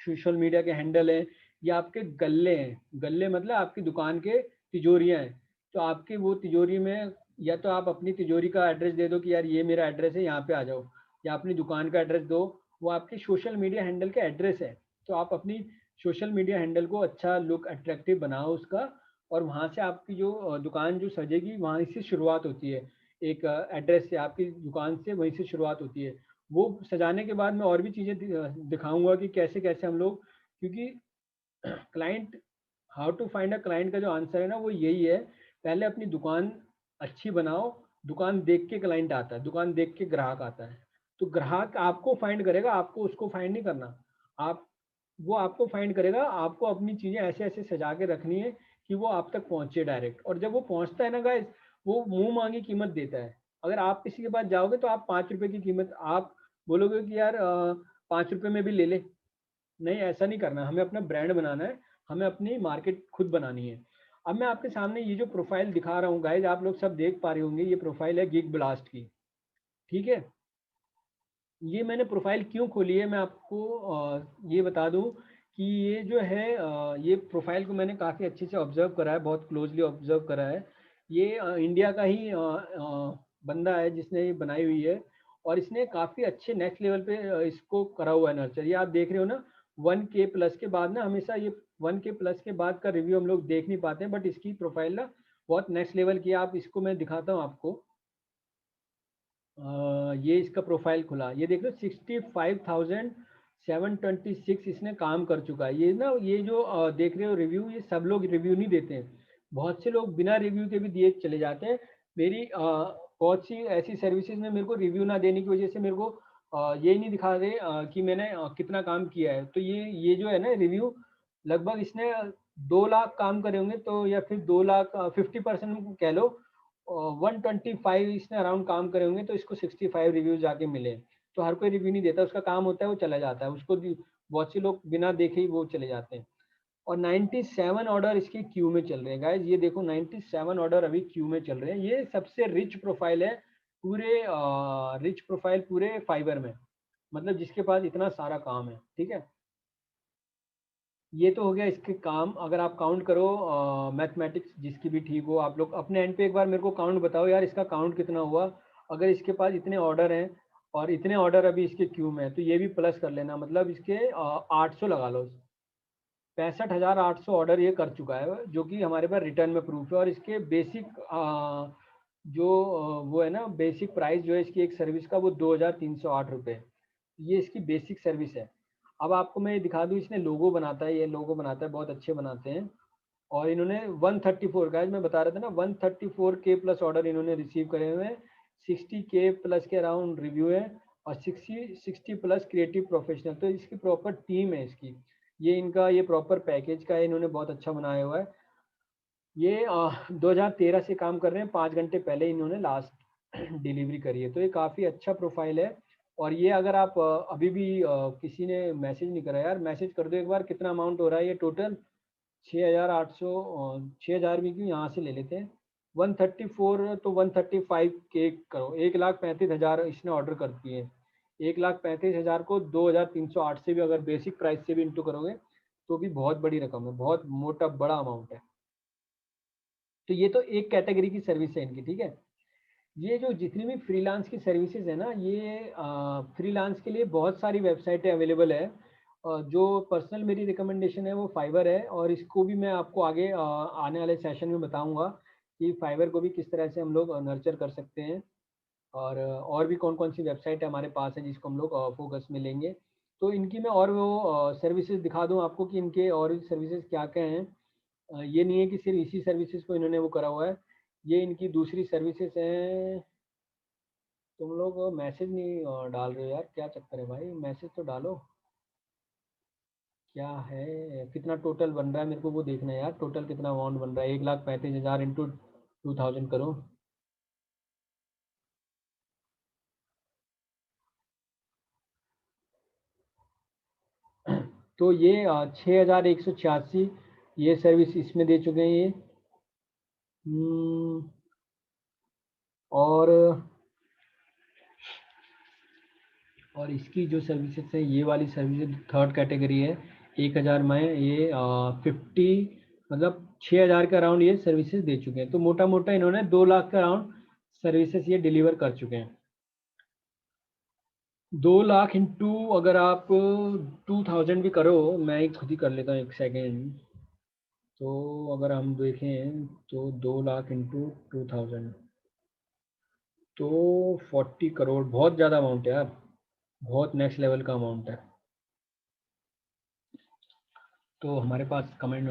Speaker 1: सोशल मीडिया के हैंडल है, ये आपके गल्ले हैं। गल्ले मतलब आपकी दुकान के तिजोरियां हैं। तो आपकी वो तिजोरी में, या तो आप अपनी तिजोरी का एड्रेस दे दो कि यार ये मेरा एड्रेस है, यहाँ पे आ जाओ, या अपनी दुकान का एड्रेस दो। वो आपके सोशल मीडिया हैंडल का एड्रेस है। तो आप अपनी सोशल मीडिया हैंडल को अच्छा लुक अट्रैक्टिव बनाओ उसका। और वहाँ से आपकी जो दुकान जो सजेगी, वहाँ से शुरुआत होती है। एक एड्रेस से आपकी दुकान से वहीं से शुरुआत होती है। वो सजाने के बाद मैं और भी चीज़ें दिखाऊंगा कि कैसे कैसे हम लोग, क्योंकि client, how to find a client का जो आंसर है ना, वो यही है। पहले अपनी दुकान अच्छी बनाओ। दुकान देख के क्लाइंट आता है, दुकान देख के ग्राहक आता है। तो ग्राहक आपको फाइंड करेगा, आपको उसको फाइंड नहीं करना। आप वो आपको फाइंड करेगा। आपको अपनी चीजें ऐसे ऐसे सजा के रखनी है कि वो आप तक पहुंचे डायरेक्ट। और जब वो पहुंचता है ना गाइस, वो मुंह मांगी कीमत देता है। अगर आप किसी के पास जाओगे, तो आप 5 रुपए की कीमत आप बोलोगे कि यार 5 रुपए में भी ले ले। नहीं, ऐसा नहीं करना। हमें अपना ब्रांड बनाना है, हमें अपनी मार्केट खुद बनानी है। अब मैं आपके सामने ये जो प्रोफाइल दिखा रहा हूँ गाइज, आप लोग सब देख पा रहे होंगे, ये प्रोफाइल है गिग ब्लास्ट की। ठीक है? ये मैंने प्रोफाइल क्यों खोली है, मैं आपको ये बता दूं कि ये जो है ये प्रोफाइल को मैंने काफ़ी अच्छे से ऑब्जर्व करा है, बहुत क्लोजली ऑब्जर्व करा है। ये इंडिया का ही बंदा है जिसने ये बनाई हुई है, और इसने काफ़ी अच्छे नेक्स्ट लेवल पे इसको करा हुआ है नर्चर। ये आप देख रहे हो ना, 1K प्लस के बाद ना हमेशा ये 1K प्लस के बाद का रिव्यू हम लोग देख नहीं पाते हैं, बट इसकी प्रोफाइल ना बहुत नेक्स्ट लेवल की है। आप इसको मैं दिखाता हूँ आपको। ये इसका प्रोफाइल खुला, ये देख लो 65,726 इसने काम कर चुका है। ये ना, ये जो देख रहे हो रिव्यू, ये सब लोग रिव्यू नहीं देते हैं, बहुत से लोग बिना रिव्यू के भी दिए चले जाते हैं। मेरी बहुत सी ऐसी सर्विसेज में मेरे को रिव्यू ना देने की वजह से मेरे को ये नहीं दिखा रहे कि मैंने कितना काम किया है। तो ये जो है ना रिव्यू, लगभग इसने 2 लाख काम करे होंगे, तो या फिर 2 लाख 50% कह लो, 125 इसने अराउंड काम करे होंगे, तो इसको 65 रिव्यूज जाके मिले। तो हर कोई रिव्यू नहीं देता, उसका काम होता है वो चला जाता है, उसको बहुत से लोग बिना देखे ही वो चले जाते हैं। और 97 ऑर्डर इसके क्यू में चल रहे हैं गाइज, ये देखो 97 ऑर्डर अभी क्यू में चल रहे हैं। ये सबसे रिच प्रोफाइल है पूरे रिच प्रोफाइल पूरे फाइबर में, मतलब जिसके पास इतना सारा काम है। ठीक है, ये तो हो गया इसके काम। अगर आप काउंट करो मैथमेटिक्स जिसकी भी ठीक हो, आप लोग अपने एंड पे एक बार मेरे को काउंट बताओ यार, इसका काउंट कितना हुआ। अगर इसके पास इतने ऑर्डर हैं और इतने ऑर्डर अभी इसके क्यू में है, तो ये भी प्लस कर लेना, मतलब इसके 800 लगा लो। 65,800 ऑर्डर ये कर चुका है, जो कि हमारे पास रिटर्न में प्रूफ है। और इसके बेसिक जो वो है ना, बेसिक प्राइस जो है इसकी एक सर्विस का, वो 2,308 रुपये, ये इसकी बेसिक सर्विस है। अब आपको मैं दिखा दूँ, इसने लोगो बनाता है, ये लोगो बनाता है, बहुत अच्छे बनाते हैं। और इन्होंने 134 का, मैं बता रहा था ना, 134K प्लस ऑर्डर इन्होंने रिसीव करे हुए हैं, 60K प्लस के अराउंड रिव्यू है, और 60 प्लस क्रिएटिव प्रोफेशनल। तो इसकी प्रॉपर टीम है इसकी, ये इनका ये प्रॉपर पैकेज का है, इन्होंने बहुत अच्छा बनाया हुआ है। ये 2013 से काम कर रहे हैं, 5 घंटे पहले इन्होंने लास्ट डिलीवरी करी है। तो ये काफ़ी अच्छा प्रोफाइल है। और ये अगर आप अभी भी किसी ने मैसेज नहीं करा यार, मैसेज कर दो एक बार, कितना अमाउंट हो रहा है ये टोटल। 6,800, 6,000 भी क्यों, यहाँ से ले लेते हैं। 134 तो 135K करो, 1,35,000 इसने ऑर्डर कर दिए हैं। 1,35,000 को 2,308 से भी अगर बेसिक प्राइस से भी इंटू करोगे, तो भी बहुत बड़ी रकम है, बहुत मोटा बड़ा अमाउंट है। तो ये तो एक कैटेगरी की सर्विस है इनकी। ठीक है, ये जो जितनी भी फ्रीलांस की सर्विसेज है ना, ये फ्रीलांस के लिए बहुत सारी वेबसाइटें अवेलेबल है। जो पर्सनल मेरी रिकमेंडेशन है वो फाइवर है, और इसको भी मैं आपको आगे आने वाले सेशन में बताऊंगा कि फाइवर को भी किस तरह से हम लोग नर्चर कर सकते हैं, और भी कौन कौन सी वेबसाइट है हमारे पास है जिसको हम लोग फोकस में लेंगे। तो इनकी मैं और वो सर्विसेज दिखा दूँ आपको कि इनके और सर्विसेज क्या क्या हैं। ये नहीं है कि सिर्फ इसी सर्विसेज को इन्होंने वो करा हुआ है, ये इनकी दूसरी सर्विसेज हैं। तुम लोग मैसेज नहीं डाल रहे हो यार, क्या चक्कर है भाई, मैसेज तो डालो। क्या है, कितना टोटल बन रहा है मेरे को वो देखना है यार, टोटल कितना अमाउंट बन रहा है। 1,35,000 इंटू 2,000 करो। तो ये 6,186 ये सर्विस इसमें दे चुके हैं ये। हम्म, और इसकी जो सर्विसेज है, ये वाली सर्विसेज थर्ड कैटेगरी है, 1,000 में ये 50, मतलब 6,000 के अराउंड ये सर्विसेज दे चुके हैं। तो मोटा मोटा इन्होंने 2 लाख के अराउंड सर्विसेज ये डिलीवर कर चुके हैं। 2 लाख इंटू अगर आप 2,000 भी करो, मैं ही खुद ही कर लेता हूँ एक सेकेंड। तो अगर हम देखें तो 2 लाख इंटू 2,000, तो 40 करोड़, बहुत ज़्यादा अमाउंट है यार, बहुत नेक्स्ट लेवल का अमाउंट है। तो हमारे पास कमेंट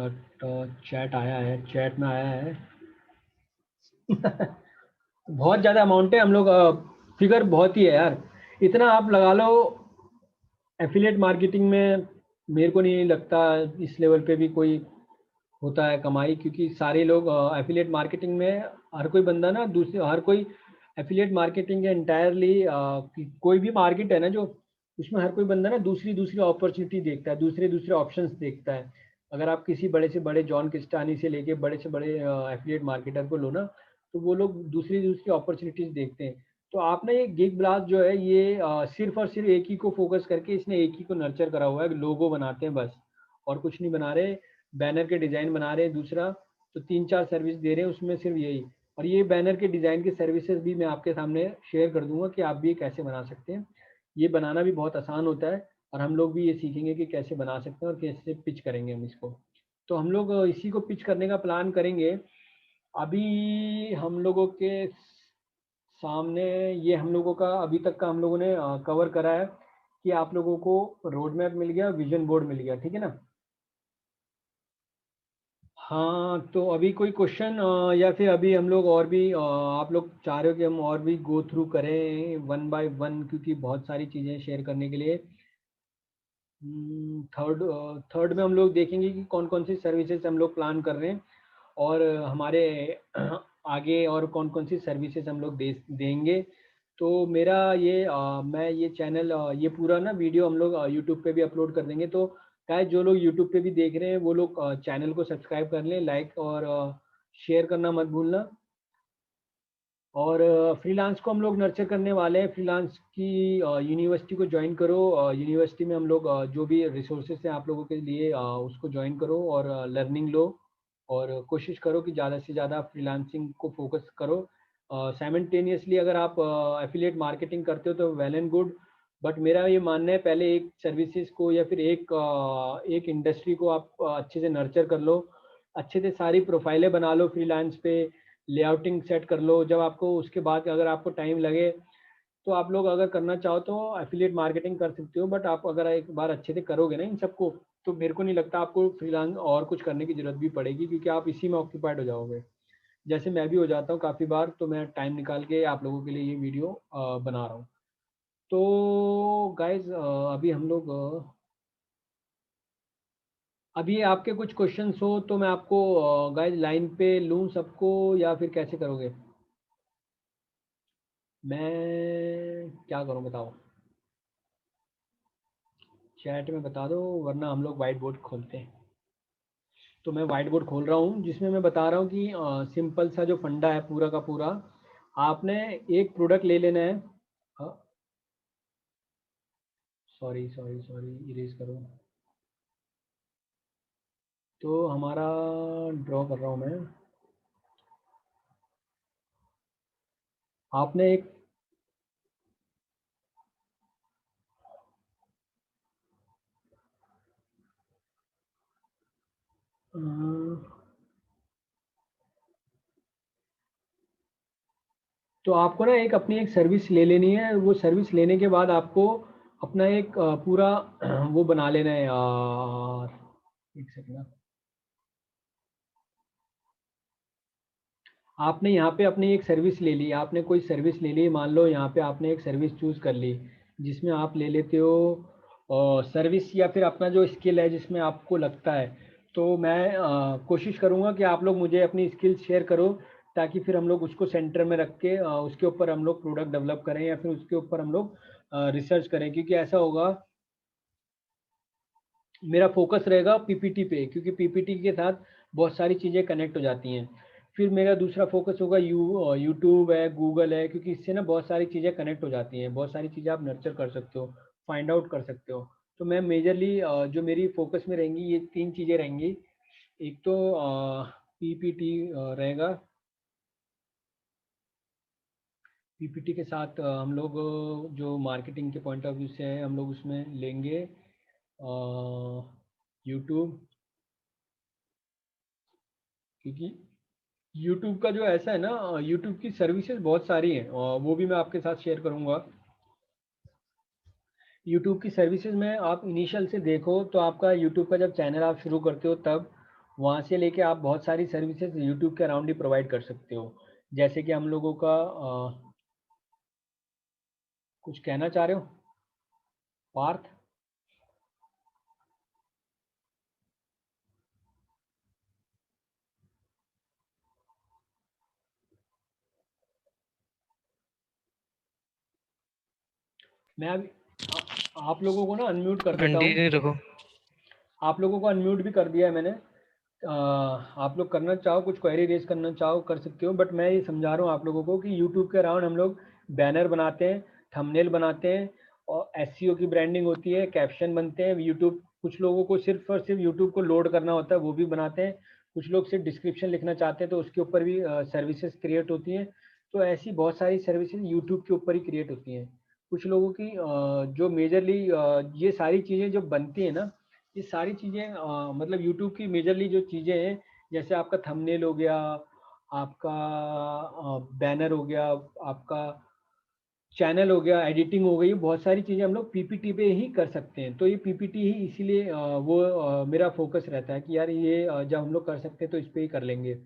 Speaker 1: चैट आया है, चैट में आया है बहुत ज़्यादा अमाउंट है। हम लोग फिगर बहुत ही है यार, इतना आप लगा लो। एफिलिएट मार्केटिंग में मेरे को नहीं लगता इस लेवल पे भी कोई होता है कमाई, क्योंकि सारे लोग एफिलिएट मार्केटिंग में, हर कोई बंदा ना दूसरे, हर कोई एफिलिएट मार्केटिंग है इंटायरली, कोई भी मार्केट है ना जो, उसमें हर कोई बंदा ना दूसरी दूसरी अपॉर्चुनिटी देखता है, दूसरे दूसरे ऑप्शंस देखता है। अगर आप किसी बड़े से बड़े जॉन किस्टानी से लेके बड़े से बड़े एफिलिएट मार्केटर को लो ना, तो वो लोग दूसरी दूसरी अपॉर्चुनिटीज देखते हैं। तो आप ना ये गिग ब्लास्ट जो है, ये सिर्फ और सिर्फ एक ही को फोकस करके इसने एक ही को नर्चर करा हुआ है, लोगो बनाते हैं बस। और कुछ नहीं बना रहे, बैनर के डिज़ाइन बना रहे हैं दूसरा, तो 3-4 सर्विस दे रहे हैं उसमें सिर्फ यही। और ये बैनर के डिज़ाइन की सर्विसेज भी मैं आपके सामने शेयर कर दूंगा कि आप भी कैसे बना सकते हैं। ये बनाना भी बहुत आसान होता है और हम लोग भी ये सीखेंगे कि कैसे बना सकते हैं और कैसे पिच करेंगे हम इसको। तो हम लोग इसी को पिच करने का प्लान करेंगे। अभी हम लोगों के सामने ये हम लोगों का अभी तक का हम लोगों ने कवर करा है कि आप लोगों को रोड मैप मिल गया, विजन बोर्ड मिल गया, ठीक है ना। हाँ, तो अभी कोई क्वेश्चन या फिर अभी हम लोग और भी आप लोग चाह रहे हो कि हम और भी गो थ्रू करें वन बाय वन, क्योंकि बहुत सारी चीज़ें शेयर करने के लिए। थर्ड थर्ड में हम लोग देखेंगे कि कौन कौन सी सर्विसेज हम लोग प्लान कर रहे हैं और हमारे आगे और कौन कौन सी सर्विसेज हम लोग देंगे। तो मेरा ये मैं ये चैनल ये पूरा ना वीडियो हम लोग यूट्यूब पे भी अपलोड कर देंगे। तो गाइस जो लोग यूट्यूब पे भी देख रहे हैं वो लोग चैनल को सब्सक्राइब कर लें, लाइक और शेयर करना मत भूलना। और फ्रीलांस को हम लोग नर्चर करने वाले हैं। फ्रीलांस की यूनिवर्सिटी को ज्वाइन करो। यूनिवर्सिटी में हम लोग जो भी रिसोर्सेज हैं आप लोगों के लिए उसको ज्वाइन करो और लर्निंग लो और कोशिश करो कि ज़्यादा से ज़्यादा फ्रीलांसिंग को फोकस करो। साइमल्टेनियसली अगर आप एफिलिएट मार्केटिंग करते हो तो वेल एंड गुड, बट मेरा ये मानना है पहले एक सर्विसेज को या फिर एक इंडस्ट्री को आप अच्छे से नर्चर कर लो, अच्छे से सारी प्रोफाइलें बना लो फ्रीलांस पे, लेआउटिंग सेट कर लो। जब आपको उसके बाद अगर आपको टाइम लगे तो आप लोग अगर करना चाहो तो एफिलिएट मार्केटिंग कर सकते हो, बट आप अगर एक बार अच्छे से करोगे ना इन सबको तो मेरे को नहीं लगता आपको फ्रीलांस और कुछ करने की जरूरत भी पड़ेगी, क्योंकि आप इसी में ऑक्यूपाइड हो जाओगे। जैसे मैं भी हो जाता हूँ काफ़ी बार, तो मैं टाइम निकाल के आप लोगों के लिए ये वीडियो बना रहा हूँ। तो गाइज अभी हम लोग अभी आपके कुछ क्वेश्चंस हो तो मैं आपको गाइज लाइन पे लूँ सबको या फिर कैसे करोगे? मैं क्या करूं बताओ, चैट में बता दो वरना हम लोग वाइट बोर्ड खोलते हैं। तो मैं वाइट बोर्ड खोल रहा हूँ जिसमें मैं बता रहा हूँ कि सिंपल सा जो फंडा है पूरा का पूरा, आपने एक प्रोडक्ट ले लेना है। सॉरी सॉरी सॉरी, इरेज करो। तो हमारा ड्रॉ कर रहा हूँ मैं। आपने एक अ, तो आपको ना एक अपनी एक सर्विस ले लेनी है। वो सर्विस लेने के बाद आपको अपना एक पूरा वो बना लेना है यार। एक सेकंड, आपने यहाँ पे अपनी एक सर्विस ले ली, आपने कोई सर्विस ले ली, मान लो यहाँ पे आपने एक सर्विस चूज कर ली जिसमें आप ले लेते हो सर्विस या फिर अपना जो स्किल है जिसमें आपको लगता है। तो मैं कोशिश करूँगा कि आप लोग मुझे अपनी स्किल्स शेयर करो, ताकि फिर हम लोग उसको सेंटर में रख के उसके ऊपर हम लोग प्रोडक्ट डेवलप करें या फिर उसके ऊपर हम लोग रिसर्च करें। क्योंकि ऐसा होगा, मेरा फोकस रहेगा पीपीटी पे, क्योंकि पीपीटी के साथ बहुत सारी चीज़ें कनेक्ट हो जाती हैं। फिर मेरा दूसरा फोकस होगा यूट्यूब है, गूगल है, क्योंकि इससे ना बहुत सारी चीज़ें कनेक्ट हो जाती हैं, बहुत सारी चीज़ें आप नर्चर कर सकते हो, फाइंड आउट कर सकते हो। तो मैं मेजरली जो मेरी फोकस में रहेंगी ये 3 चीज़ें रहेंगी। एक तो पीपीटी रहेगा, पीपीटी के साथ हम लोग जो मार्केटिंग के पॉइंट ऑफ व्यू से है हम लोग उसमें लेंगे यूट्यूब, क्योंकि यूट्यूब का जो ऐसा है ना, यूट्यूब की सर्विसेज बहुत सारी हैं और वो भी मैं आपके साथ शेयर करूंगा। यूट्यूब की सर्विसेज में आप इनिशियल से देखो तो आपका यूट्यूब का जब चैनल आप शुरू करते हो तब वहाँ से लेके आप बहुत सारी सर्विसेज यूट्यूब के अराउंड ही प्रोवाइड कर सकते हो। जैसे कि हम लोगों का कुछ कहना चाह रहे हो पार्थ? मैं अभी आप लोगों को ना अनम्यूट कर देता हूँ।
Speaker 2: कंटिन्यू रखो।
Speaker 1: आप लोगों को अनम्यूट भी कर दिया है मैंने। आप लोग करना चाहो, कुछ क्वेरी रेज करना चाहो कर सकते हो, बट मैं ये समझा रहा हूँ आप लोगों को कि यूट्यूब के अराउंड हम लोग बैनर बनाते हैं, थंबनेल बनाते हैं और एसईओ की ब्रांडिंग होती है, कैप्शन बनते हैं, यूट्यूब कुछ लोगों को सिर्फ और सिर्फ यूट्यूब को लोड करना होता है, वो भी बनाते हैं। कुछ लोग सिर्फ डिस्क्रिप्शन लिखना चाहते हैं तो उसके ऊपर भी सर्विसेज क्रिएट होती हैं। तो ऐसी बहुत सारी सर्विसेज यूट्यूब के ऊपर ही क्रिएट होती हैं। कुछ लोगों की जो मेजरली ये सारी चीज़ें जो बनती हैं ना, ये सारी चीज़ें मतलब यूट्यूब की मेजरली जो चीज़ें हैं, जैसे आपका थंबनेल हो गया, आपका बैनर हो गया, आपका चैनल हो गया, एडिटिंग हो गई, बहुत सारी चीज़ें हम लोग पीपीटी पे ही कर सकते हैं। तो ये पीपीटी ही इसीलिए वो मेरा फोकस रहता है कि यार ये जब हम लोग कर सकते हैं तो इस पे ही कर लेंगे।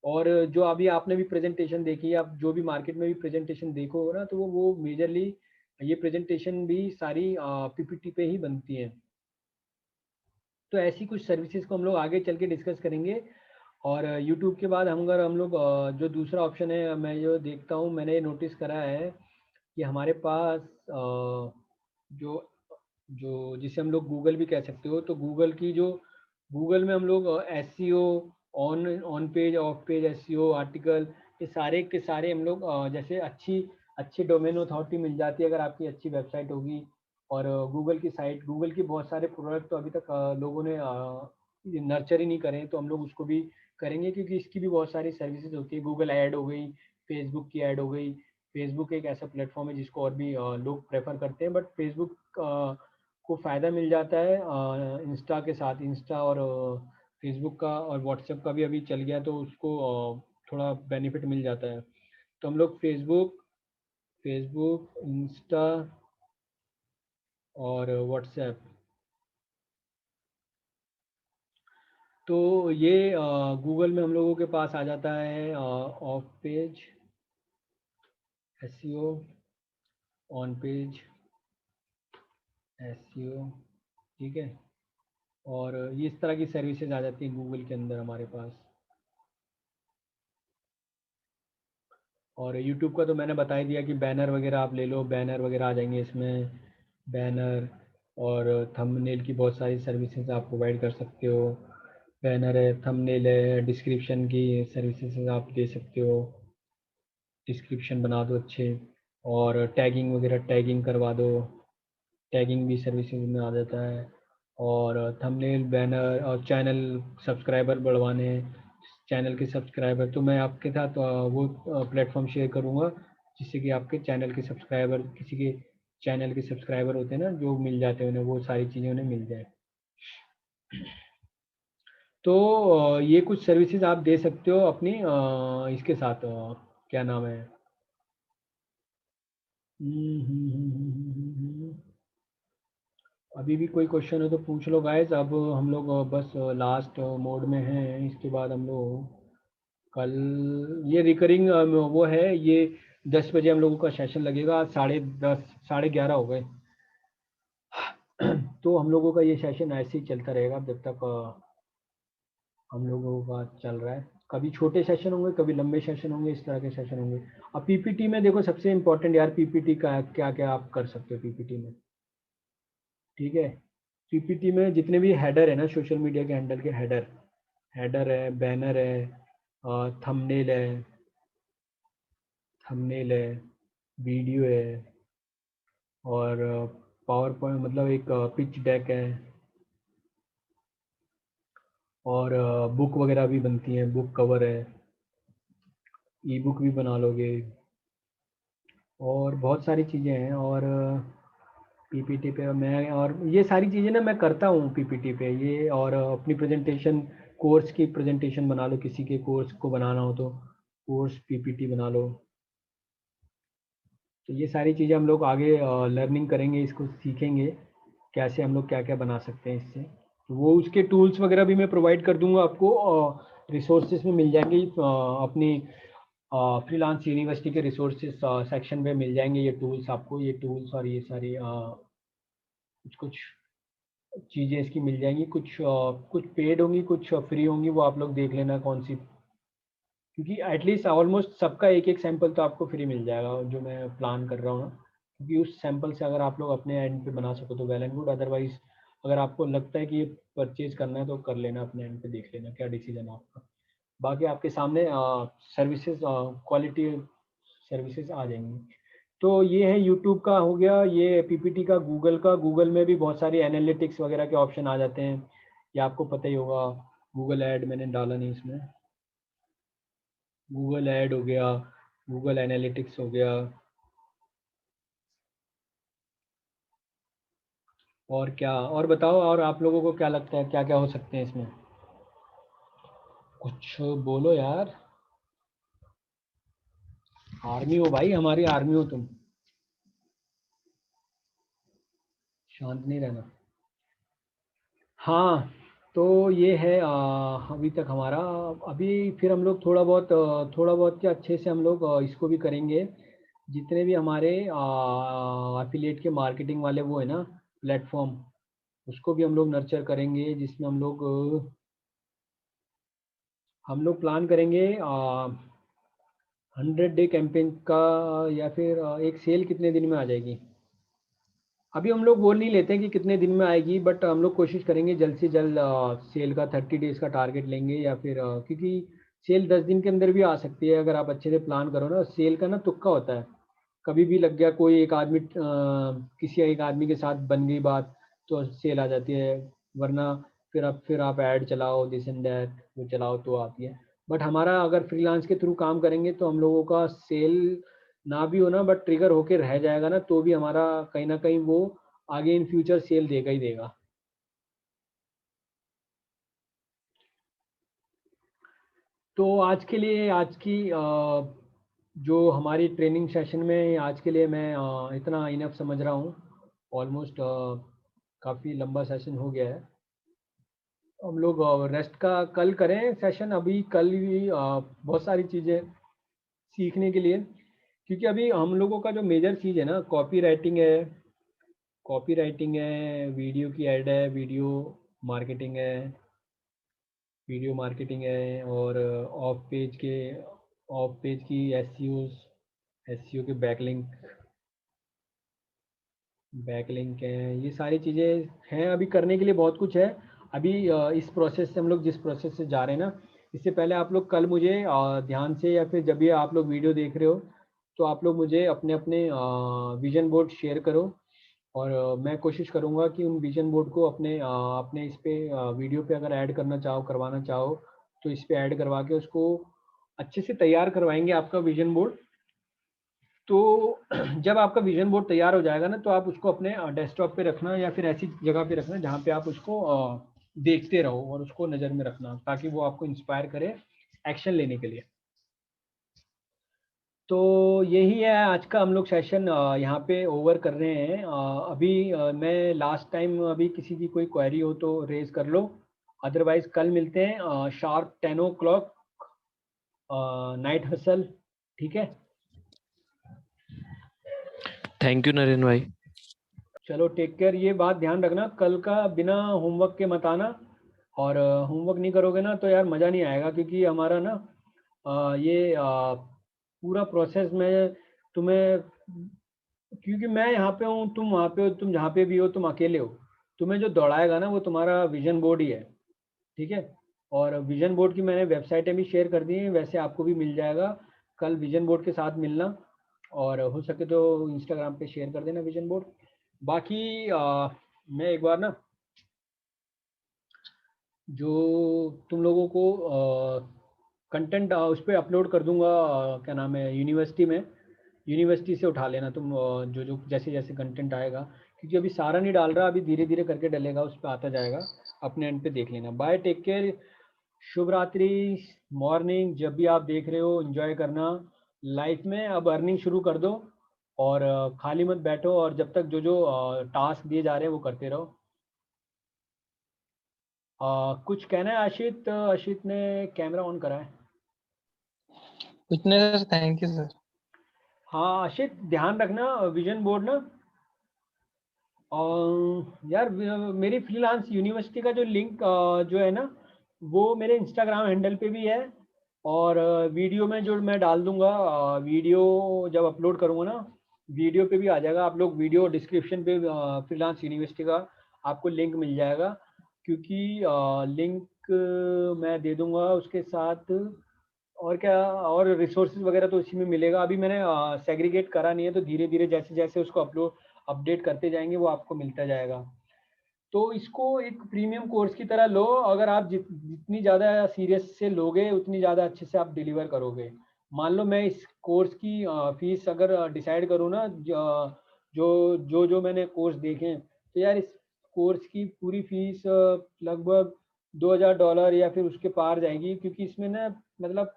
Speaker 1: और जो अभी आपने भी प्रेजेंटेशन देखी है, आप जो भी मार्केट में भी प्रेजेंटेशन देखो ना, तो वो मेजरली ये प्रेजेंटेशन भी सारी पीपीटी पे ही बनती हैं। तो ऐसी कुछ सर्विसेज को हम लोग आगे चल के डिस्कस करेंगे। और यूट्यूब के बाद हम लोग जो दूसरा ऑप्शन है, मैं जो देखता हूँ, मैंने नोटिस करा है कि हमारे पास जो जो जिसे हम लोग गूगल भी कह सकते हो, तो गूगल की जो गूगल में हम लोग SEO, on on page of page SEO article, ये सारे के सारे हम लोग जैसे अच्छी डोमेन अथॉरिटी मिल जाती है अगर आपकी अच्छी वेबसाइट होगी। और गूगल की साइट, गूगल की बहुत सारे प्रोडक्ट तो अभी तक लोगों ने नर्चर ही नहीं करे, तो हम लोग उसको भी करेंगे क्योंकि इसकी भी बहुत सारी सर्विसेज होती है। गूगल ऐड हो गई, फेसबुक की ऐड हो गई। फेसबुक एक ऐसा प्लेटफॉर्म है जिसको और भी लोग प्रेफर करते हैं, बट फेसबुक को फ़ायदा मिल जाता है इंस्टा के साथ। इंस्टा और फेसबुक का और व्हाट्सएप का भी अभी चल गया, तो उसको थोड़ा बेनिफिट मिल जाता है। तो हम लोग फेसबुक फेसबुक इंस्टा और व्हाट्सएप, तो ये गूगल में हम लोगों के पास आ जाता है of page SEO, on page SEO, ठीक है। और ये इस तरह की सर्विसेज आ जाती हैं गूगल के अंदर हमारे पास। और यूट्यूब का तो मैंने बता ही दिया कि बैनर वगैरह आप ले लो, बैनर वगैरह आ जाएंगे इसमें, बैनर। और थंबनेल की बहुत सारी सर्विसेज आप प्रोवाइड कर सकते हो। बैनर है, थंबनेल है, डिस्क्रिप्शन की सर्विसेज आप दे सकते हो, डिस्क्रिप्शन बना दो अच्छे। और टैगिंग वगैरह टैगिंग करवा दो, टैगिंग भी सर्विसेज में आ जाता है। और थंबनेल, बैनर और चैनल सब्सक्राइबर बढ़वाने, चैनल के सब्सक्राइबर, तो मैं आपके साथ वो प्लेटफॉर्म शेयर करूँगा जिससे कि आपके चैनल के सब्सक्राइबर, किसी के चैनल के सब्सक्राइबर होते हैं ना जो मिल जाते हैं उन्हें, वो सारी चीज़ें उन्हें मिल जाए। तो ये कुछ सर्विसेज आप दे सकते हो अपनी इसके साथ, क्या नाम है, अभी भी कोई क्वेश्चन है तो पूछ लो गाइस। अब हम लोग बस लास्ट मोड में हैं, इसके बाद हम लोग कल ये रिकरिंग वो है, ये 10 बजे हम लोगों का सेशन लगेगा। 10:30 11:30 हो गए। तो हम लोगों का ये सेशन ऐसे ही चलता रहेगा जब तक हम लोगों का चल रहा है। कभी छोटे सेशन होंगे, कभी लंबे सेशन होंगे, इस तरह के सेशन होंगे। अब पीपीटी में देखो, सबसे इम्पोर्टेंट यार पीपीटी का क्या क्या आप कर सकते हो पीपीटी में, ठीक है। पीपीटी में जितने भी हेडर है ना, सोशल मीडिया के हैंडल के हेडर, हेडर है, बैनर है, थंबनेल है, थंबनेल है, वीडियो है, और पावर पॉइंट मतलब एक पिच डेक है, और बुक वगैरह भी बनती है, बुक कवर है, ई बुक भी बना लोगे, और बहुत सारी चीज़ें हैं। और पीपीटी पे मैं, और ये सारी चीज़ें ना मैं करता हूँ पीपीटी पे ये। और अपनी प्रेजेंटेशन, कोर्स की प्रेजेंटेशन बना लो, किसी के कोर्स को बनाना हो तो कोर्स पीपीटी बना लो। तो ये सारी चीज़ें हम लोग आगे लर्निंग करेंगे, इसको सीखेंगे कैसे हम लोग क्या क्या बना सकते हैं इससे। तो वो उसके टूल्स वगैरह भी मैं प्रोवाइड कर दूंगा आपको, रिसोर्सेज में मिल जाएंगे अपनी फ्रीलांस यूनिवर्सिटी के रिसोर्सेज सेक्शन में मिल जाएंगे ये टूल्स आपको। ये टूल्स और ये सारी कुछ कुछ चीज़ें इसकी मिल जाएंगी, कुछ पेड होंगी, कुछ फ्री होंगी, वो आप लोग देख लेना कौन सी। क्योंकि एटलीस्ट ऑलमोस्ट सबका एक एक सैंपल तो आपको फ्री मिल जाएगा जो मैं प्लान कर रहा हूँ ना। क्योंकि उस सैंपल से अगर आप लोग अपने एंड पे बना सको तो वेल एंड गुड, अदरवाइज अगर आपको लगता है कि ये परचेज करना है तो कर लेना, अपने एंड पे देख लेना क्या डिसीजन है आपका। बाकी आपके सामने सर्विसेज, क्वालिटी सर्विसेज आ जाएंगी। तो ये है यूट्यूब का हो गया, ये पीपीटी का गूगल का। गूगल में भी बहुत सारी एनालिटिक्स वगैरह के ऑप्शन आ जाते हैं, ये आपको पता ही होगा। गूगल ऐड मैंने डाला नहीं इसमें, गूगल ऐड हो गया, गूगल एनालिटिक्स हो गया। और क्या, और बताओ, और आप लोगों को क्या लगता है क्या क्या हो सकते हैं इसमें? कुछ बोलो यार। आर्मी हो भाई, हमारी आर्मी हो तुम, शांत नहीं रहना। हाँ, तो ये है अभी तक हमारा। अभी फिर हम लोग थोड़ा बहुत क्या अच्छे से हम लोग इसको भी करेंगे। जितने भी हमारे एफिलिएट के मार्केटिंग वाले वो है ना प्लेटफॉर्म, उसको भी हम लोग नर्चर करेंगे, जिसमें हम लोग प्लान करेंगे 100 डे कैंपेन का, या फिर एक सेल कितने दिन में आ जाएगी। अभी हम लोग बोल नहीं लेते हैं कि कितने दिन में आएगी, बट हम लोग कोशिश करेंगे जल्द से जल्द सेल का 30 डेज का टारगेट लेंगे, या फिर क्योंकि सेल 10 दिन के अंदर भी आ सकती है अगर आप अच्छे से प्लान करो ना। सेल का ना तुक्का होता है, कभी भी लग गया, कोई एक आदमी किसी एक आदमी के साथ बन गई बात तो सेल आ जाती है, वरना फिर आप ऐड चलाओ, दिस एंड दैट वो चलाओ तो आती है। बट हमारा अगर फ्रीलांस के थ्रू काम करेंगे तो हम लोगों का सेल ना भी हो ना, बट ट्रिगर होके रह जाएगा ना, तो भी हमारा कहीं ना कहीं वो आगे इन फ्यूचर सेल देगा ही देगा। तो आज के लिए, आज की जो हमारी ट्रेनिंग सेशन में आज के लिए मैं इतना इनफ समझ रहा हूँ। ऑलमोस्ट काफ़ी लंबा सेशन हो गया है। हम लोग रेस्ट का कल करें सेशन, अभी कल भी बहुत सारी चीज़ें सीखने के लिए, क्योंकि अभी हम लोगों का जो मेजर चीज़ है ना, कॉपी राइटिंग है, वीडियो की ऐड है, मार्केटिंग है वीडियो मार्केटिंग है, और ऑफ पेज की एसईओ के बैकलिंक हैं, ये सारी चीज़ें हैं। अभी करने के लिए बहुत कुछ है। अभी इस प्रोसेस से हम लोग जिस प्रोसेस से जा रहे हैं ना, इससे पहले आप लोग कल मुझे ध्यान से, या फिर जब भी आप लोग वीडियो देख रहे हो तो आप लोग मुझे अपने अपने विजन बोर्ड शेयर करो। और मैं कोशिश करूँगा कि उन विजन बोर्ड को अपने इस पे वीडियो पे अगर ऐड करवाना चाहो तो इस पे ऐड करवा के उसको अच्छे से तैयार करवाएंगे आपका विजन बोर्ड। तो जब आपका विजन बोर्ड तैयार हो जाएगा ना, तो आप उसको अपने डेस्कटॉप पे रखना, या फिर ऐसी जगह पे रखना जहाँ पे आप उसको देखते रहो और उसको नज़र में रखना, ताकि वो आपको इंस्पायर करे एक्शन लेने के लिए। तो यही है आज का हम लोग सेशन यहाँ पे ओवर कर रहे हैं। अभी मैं लास्ट टाइम, अभी किसी की कोई क्वेरी हो तो रेज कर लो, अदरवाइज कल मिलते हैं शार्प 10 o'clock, नाइट हसल। ठीक है,
Speaker 2: थैंक यू नरेन भाई।
Speaker 1: चलो टेक केयर। ये बात ध्यान रखना, कल का बिना होमवर्क के मत आना। और होमवर्क नहीं करोगे ना तो यार मज़ा नहीं आएगा, क्योंकि हमारा ना ये पूरा प्रोसेस में तुम्हें, क्योंकि मैं यहाँ पे हूँ, तुम वहाँ पे हो, तुम जहाँ पे भी हो तुम अकेले हो, तुम्हें जो दौड़ाएगा ना वो तुम्हारा विजन बोर्ड ही है। ठीक है, और विजन बोर्ड की मैंने वेबसाइटें भी शेयर कर दी हैं, वैसे आपको भी मिल जाएगा। कल विजन बोर्ड के साथ मिलना, और हो सके तो इंस्टाग्राम पे शेयर कर देना विजन बोर्ड। बाकी मैं एक बार ना जो तुम लोगों को कंटेंट उस पर अपलोड कर दूंगा, क्या नाम है, यूनिवर्सिटी से उठा लेना तुम, जो जो जैसे जैसे कंटेंट आएगा, क्योंकि अभी सारा नहीं डाल रहा, अभी धीरे धीरे करके डलेगा, उस पर आता जाएगा। अपने एंड पे देख लेना। बाय, टेक केयर, शुभ रात्रि। मॉर्निंग, जब भी आप देख रहे हो एंजॉय करना लाइफ में। अब अर्निंग शुरू कर दो, और खाली मत बैठो, और जब तक जो जो टास्क दिए जा रहे हैं वो करते रहो। कुछ कहना है आशित? आशित ने कैमरा ऑन करा है।
Speaker 3: कुछ नहीं सर, थैंक यू सर।
Speaker 1: हाँ आशित, ध्यान रखना विजन बोर्ड ना। यार मेरी फ्रीलांस यूनिवर्सिटी का जो लिंक जो है ना, वो मेरे इंस्टाग्राम हैंडल पे भी है, और वीडियो में जो मैं डाल दूंगा, वीडियो जब अपलोड करूँगा ना, वीडियो पे भी आ जाएगा। आप लोग वीडियो डिस्क्रिप्शन पे फ्रीलांस यूनिवर्सिटी का आपको लिंक मिल जाएगा, क्योंकि लिंक मैं दे दूंगा उसके साथ। और क्या, और रिसोर्सेज वगैरह तो इसी में मिलेगा। अभी मैंने सेग्रीगेट करा नहीं है, तो धीरे धीरे जैसे जैसे उसको अपडेट करते जाएंगे वो आपको मिलता जाएगा। तो इसको एक प्रीमियम कोर्स की तरह लो। अगर आप जितनी ज़्यादा सीरियस से लोगे उतनी ज़्यादा अच्छे से आप डिलीवर करोगे। मान लो मैं इस कोर्स की फीस अगर डिसाइड करूँ ना, जो मैंने कोर्स देखे हैं, तो यार इस कोर्स की पूरी फीस लगभग $2000 या फिर उसके पार जाएगी, क्योंकि इसमें ना मतलब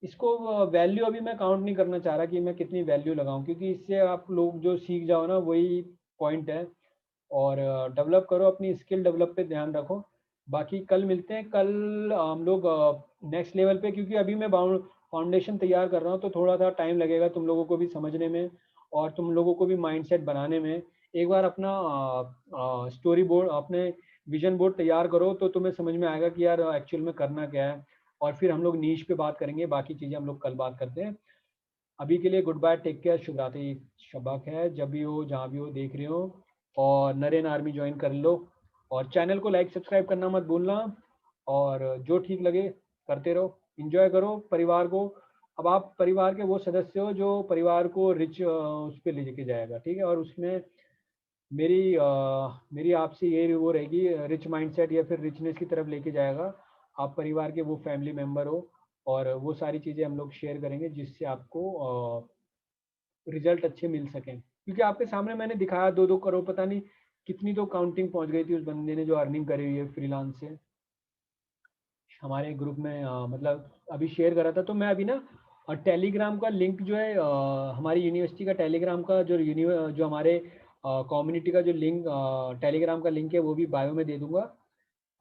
Speaker 1: इसको वैल्यू अभी मैं काउंट नहीं करना चाह रहा कि मैं कितनी वैल्यू लगाऊं, क्योंकि इससे आप लोग जो सीख जाओ ना वही पॉइंट है। और डेवलप करो, अपनी स्किल डेवलप पे ध्यान रखो। बाकी कल मिलते हैं। कल हम लोग नेक्स्ट लेवल पे, क्योंकि अभी मैं फाउंडेशन तैयार कर रहा हूँ तो थोड़ा सा टाइम लगेगा तुम लोगों को भी समझने में और तुम लोगों को भी माइंडसेट बनाने में। एक बार अपना स्टोरी बोर्ड, अपने विजन बोर्ड तैयार करो तो तुम्हें समझ में आएगा कि यार एक्चुअल में करना क्या है। और फिर हम लोग नीश पे बात करेंगे, बाकी चीज़ें हम लोग कल बात करते हैं। अभी के लिए गुड बाय, टेक केयर, शुभ रात्रि, शबक है, जब भी हो जहाँ भी हो देख रहे हो। और नरेन आर्मी ज्वाइन कर लो, और चैनल को लाइक सब्सक्राइब करना मत भूलना। और जो ठीक लगे करते रहो, इंजॉय करो परिवार को। अब आप परिवार के वो सदस्य हो जो परिवार को रिच उस पर लेके जाएगा, ठीक है। और उसमें मेरी आपसे ये वो रहेगी, रिच माइंडसेट या फिर रिचनेस की तरफ लेके जाएगा। आप परिवार के वो फैमिली मेंबर हो, और वो सारी चीज़ें हम लोग शेयर करेंगे जिससे आपको रिजल्ट अच्छे मिल सकें। क्योंकि आपके सामने मैंने दिखाया 2-2 करोड़, पता नहीं कितनी तो काउंटिंग पहुंच गई थी उस बंदे ने जो अर्निंग करी हुई है फ्रीलांस से। हमारे ग्रुप में मतलब अभी शेयर करा था। तो मैं अभी ना टेलीग्राम का लिंक जो है, हमारी यूनिवर्सिटी का टेलीग्राम का जो हमारे कम्युनिटी का जो लिंक, टेलीग्राम का लिंक है वो भी बायो में दे दूंगा।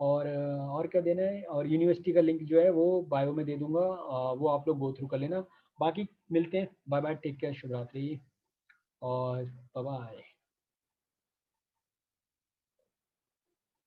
Speaker 1: और क्या देना है, और यूनिवर्सिटी का लिंक जो है वो बायो में दे दूंगा। वो आप लोग गो थ्रू कर लेना। बाकी मिलते हैं, बाय बाय, टेक केयर, शुभ रात्रि, और बाय बाय।